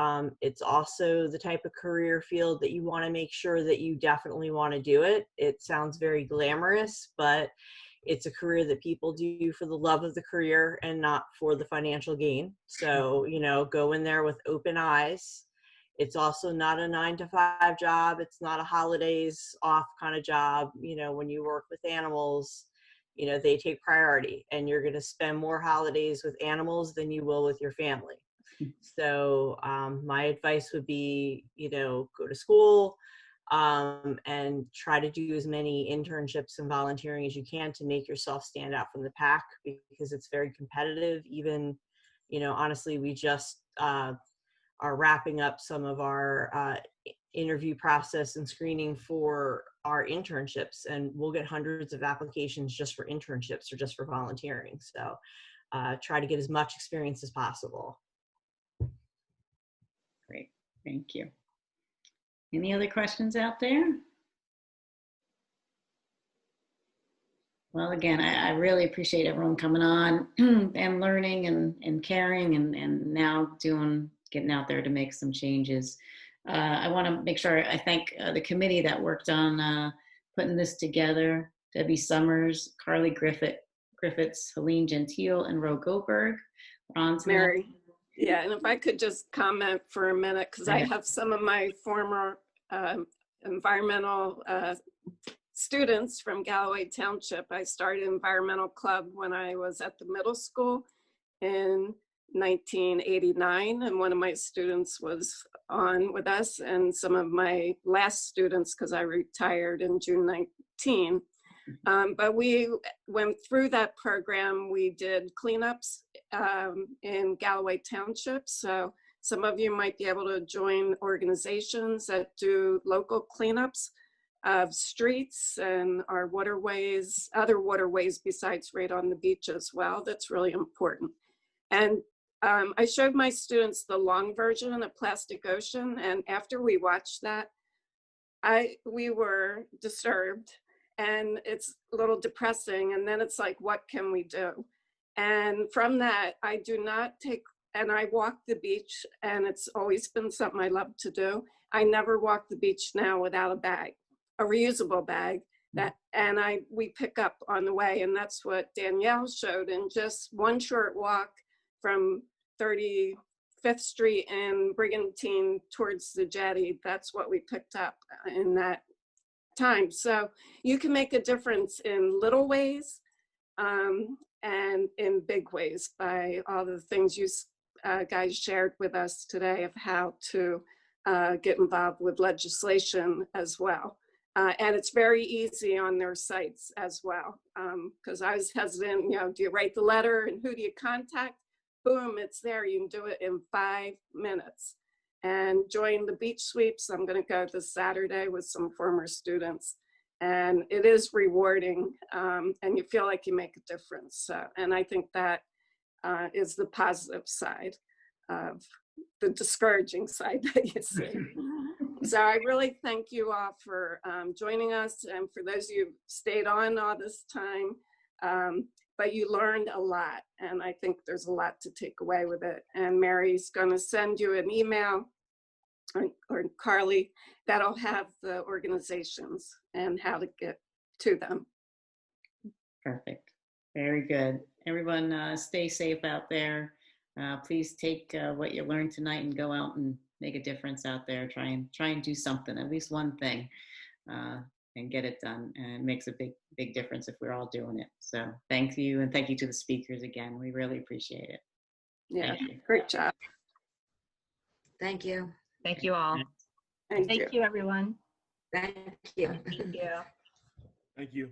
It's also the type of career field that you want to make sure that you definitely want to do it. It sounds very glamorous, but it's a career that people do for the love of the career and not for the financial gain. So, go in there with open eyes. It's also not a 9-to-5 job. It's not a holidays off kind of job. When you work with animals, they take priority, and you're going to spend more holidays with animals than you will with your family. So my advice would be, go to school and try to do as many internships and volunteering as you can to make yourself stand out from the pack, because it's very competitive. Even, honestly, we just are wrapping up some of our interview process and screening for our internships, and we'll get hundreds of applications just for internships or just for volunteering. So try to get as much experience as possible. Great, thank you. Any other questions out there? Well, again, I really appreciate everyone coming on and learning and caring and now getting out there to make some changes. I want to make sure I thank the committee that worked on putting this together: Debbie Summers, Carly Griffiths, Helene Gentile, and Ro Goldberg. Mary, yeah, and if I could just comment for a minute, because I have some of my former environmental students from Galloway Township. I started Environmental Club when I was at the middle school in 1989, and one of my students was on with us, and some of my last students, because I retired in June 19. But we went through that program. We did cleanups in Galloway Township. So some of you might be able to join organizations that do local cleanups of streets and our waterways, other waterways besides right on the beach as well. That's really important. And I showed my students the long version of Plastic Ocean, and after we watched that, we were disturbed, and it's a little depressing. And then it's like, what can we do? And from that, I do not take, and I walk the beach, and it's always been something I love to do. I never walk the beach now without a bag, a reusable bag. We pick up on the way, and that's what Danielle showed. In just one short walk from 35th Street and Brigantine towards the jetty, that's what we picked up in that time. So you can make a difference in little ways and in big ways by all the things you guys shared with us today of how to get involved with legislation as well. And it's very easy on their sites as well. Because I was hesitant, do you write the letter and who do you contact? Boom, it's there. You can do it in 5 minutes. And join the beach sweeps. I'm going to go this Saturday with some former students. And it is rewarding, and you feel like you make a difference. And I think that is the positive side of the discouraging side that you see. So I really thank you all for joining us, and for those of you who stayed on all this time. But you learned a lot, and I think there's a lot to take away with it. And Mary's going to send you an email, or Carly, that'll have the organizations and how to get to them. Perfect. Very good. Everyone, stay safe out there. Please take what you learned tonight and go out and make a difference out there. Try and do something, at least one thing, and get it done. And it makes a big difference if we're all doing it. So thank you, and thank you to the speakers again. We really appreciate it. Yeah, great job. Thank you. Thank you all. Thank you, everyone. Thank you. Thank you. Thank you.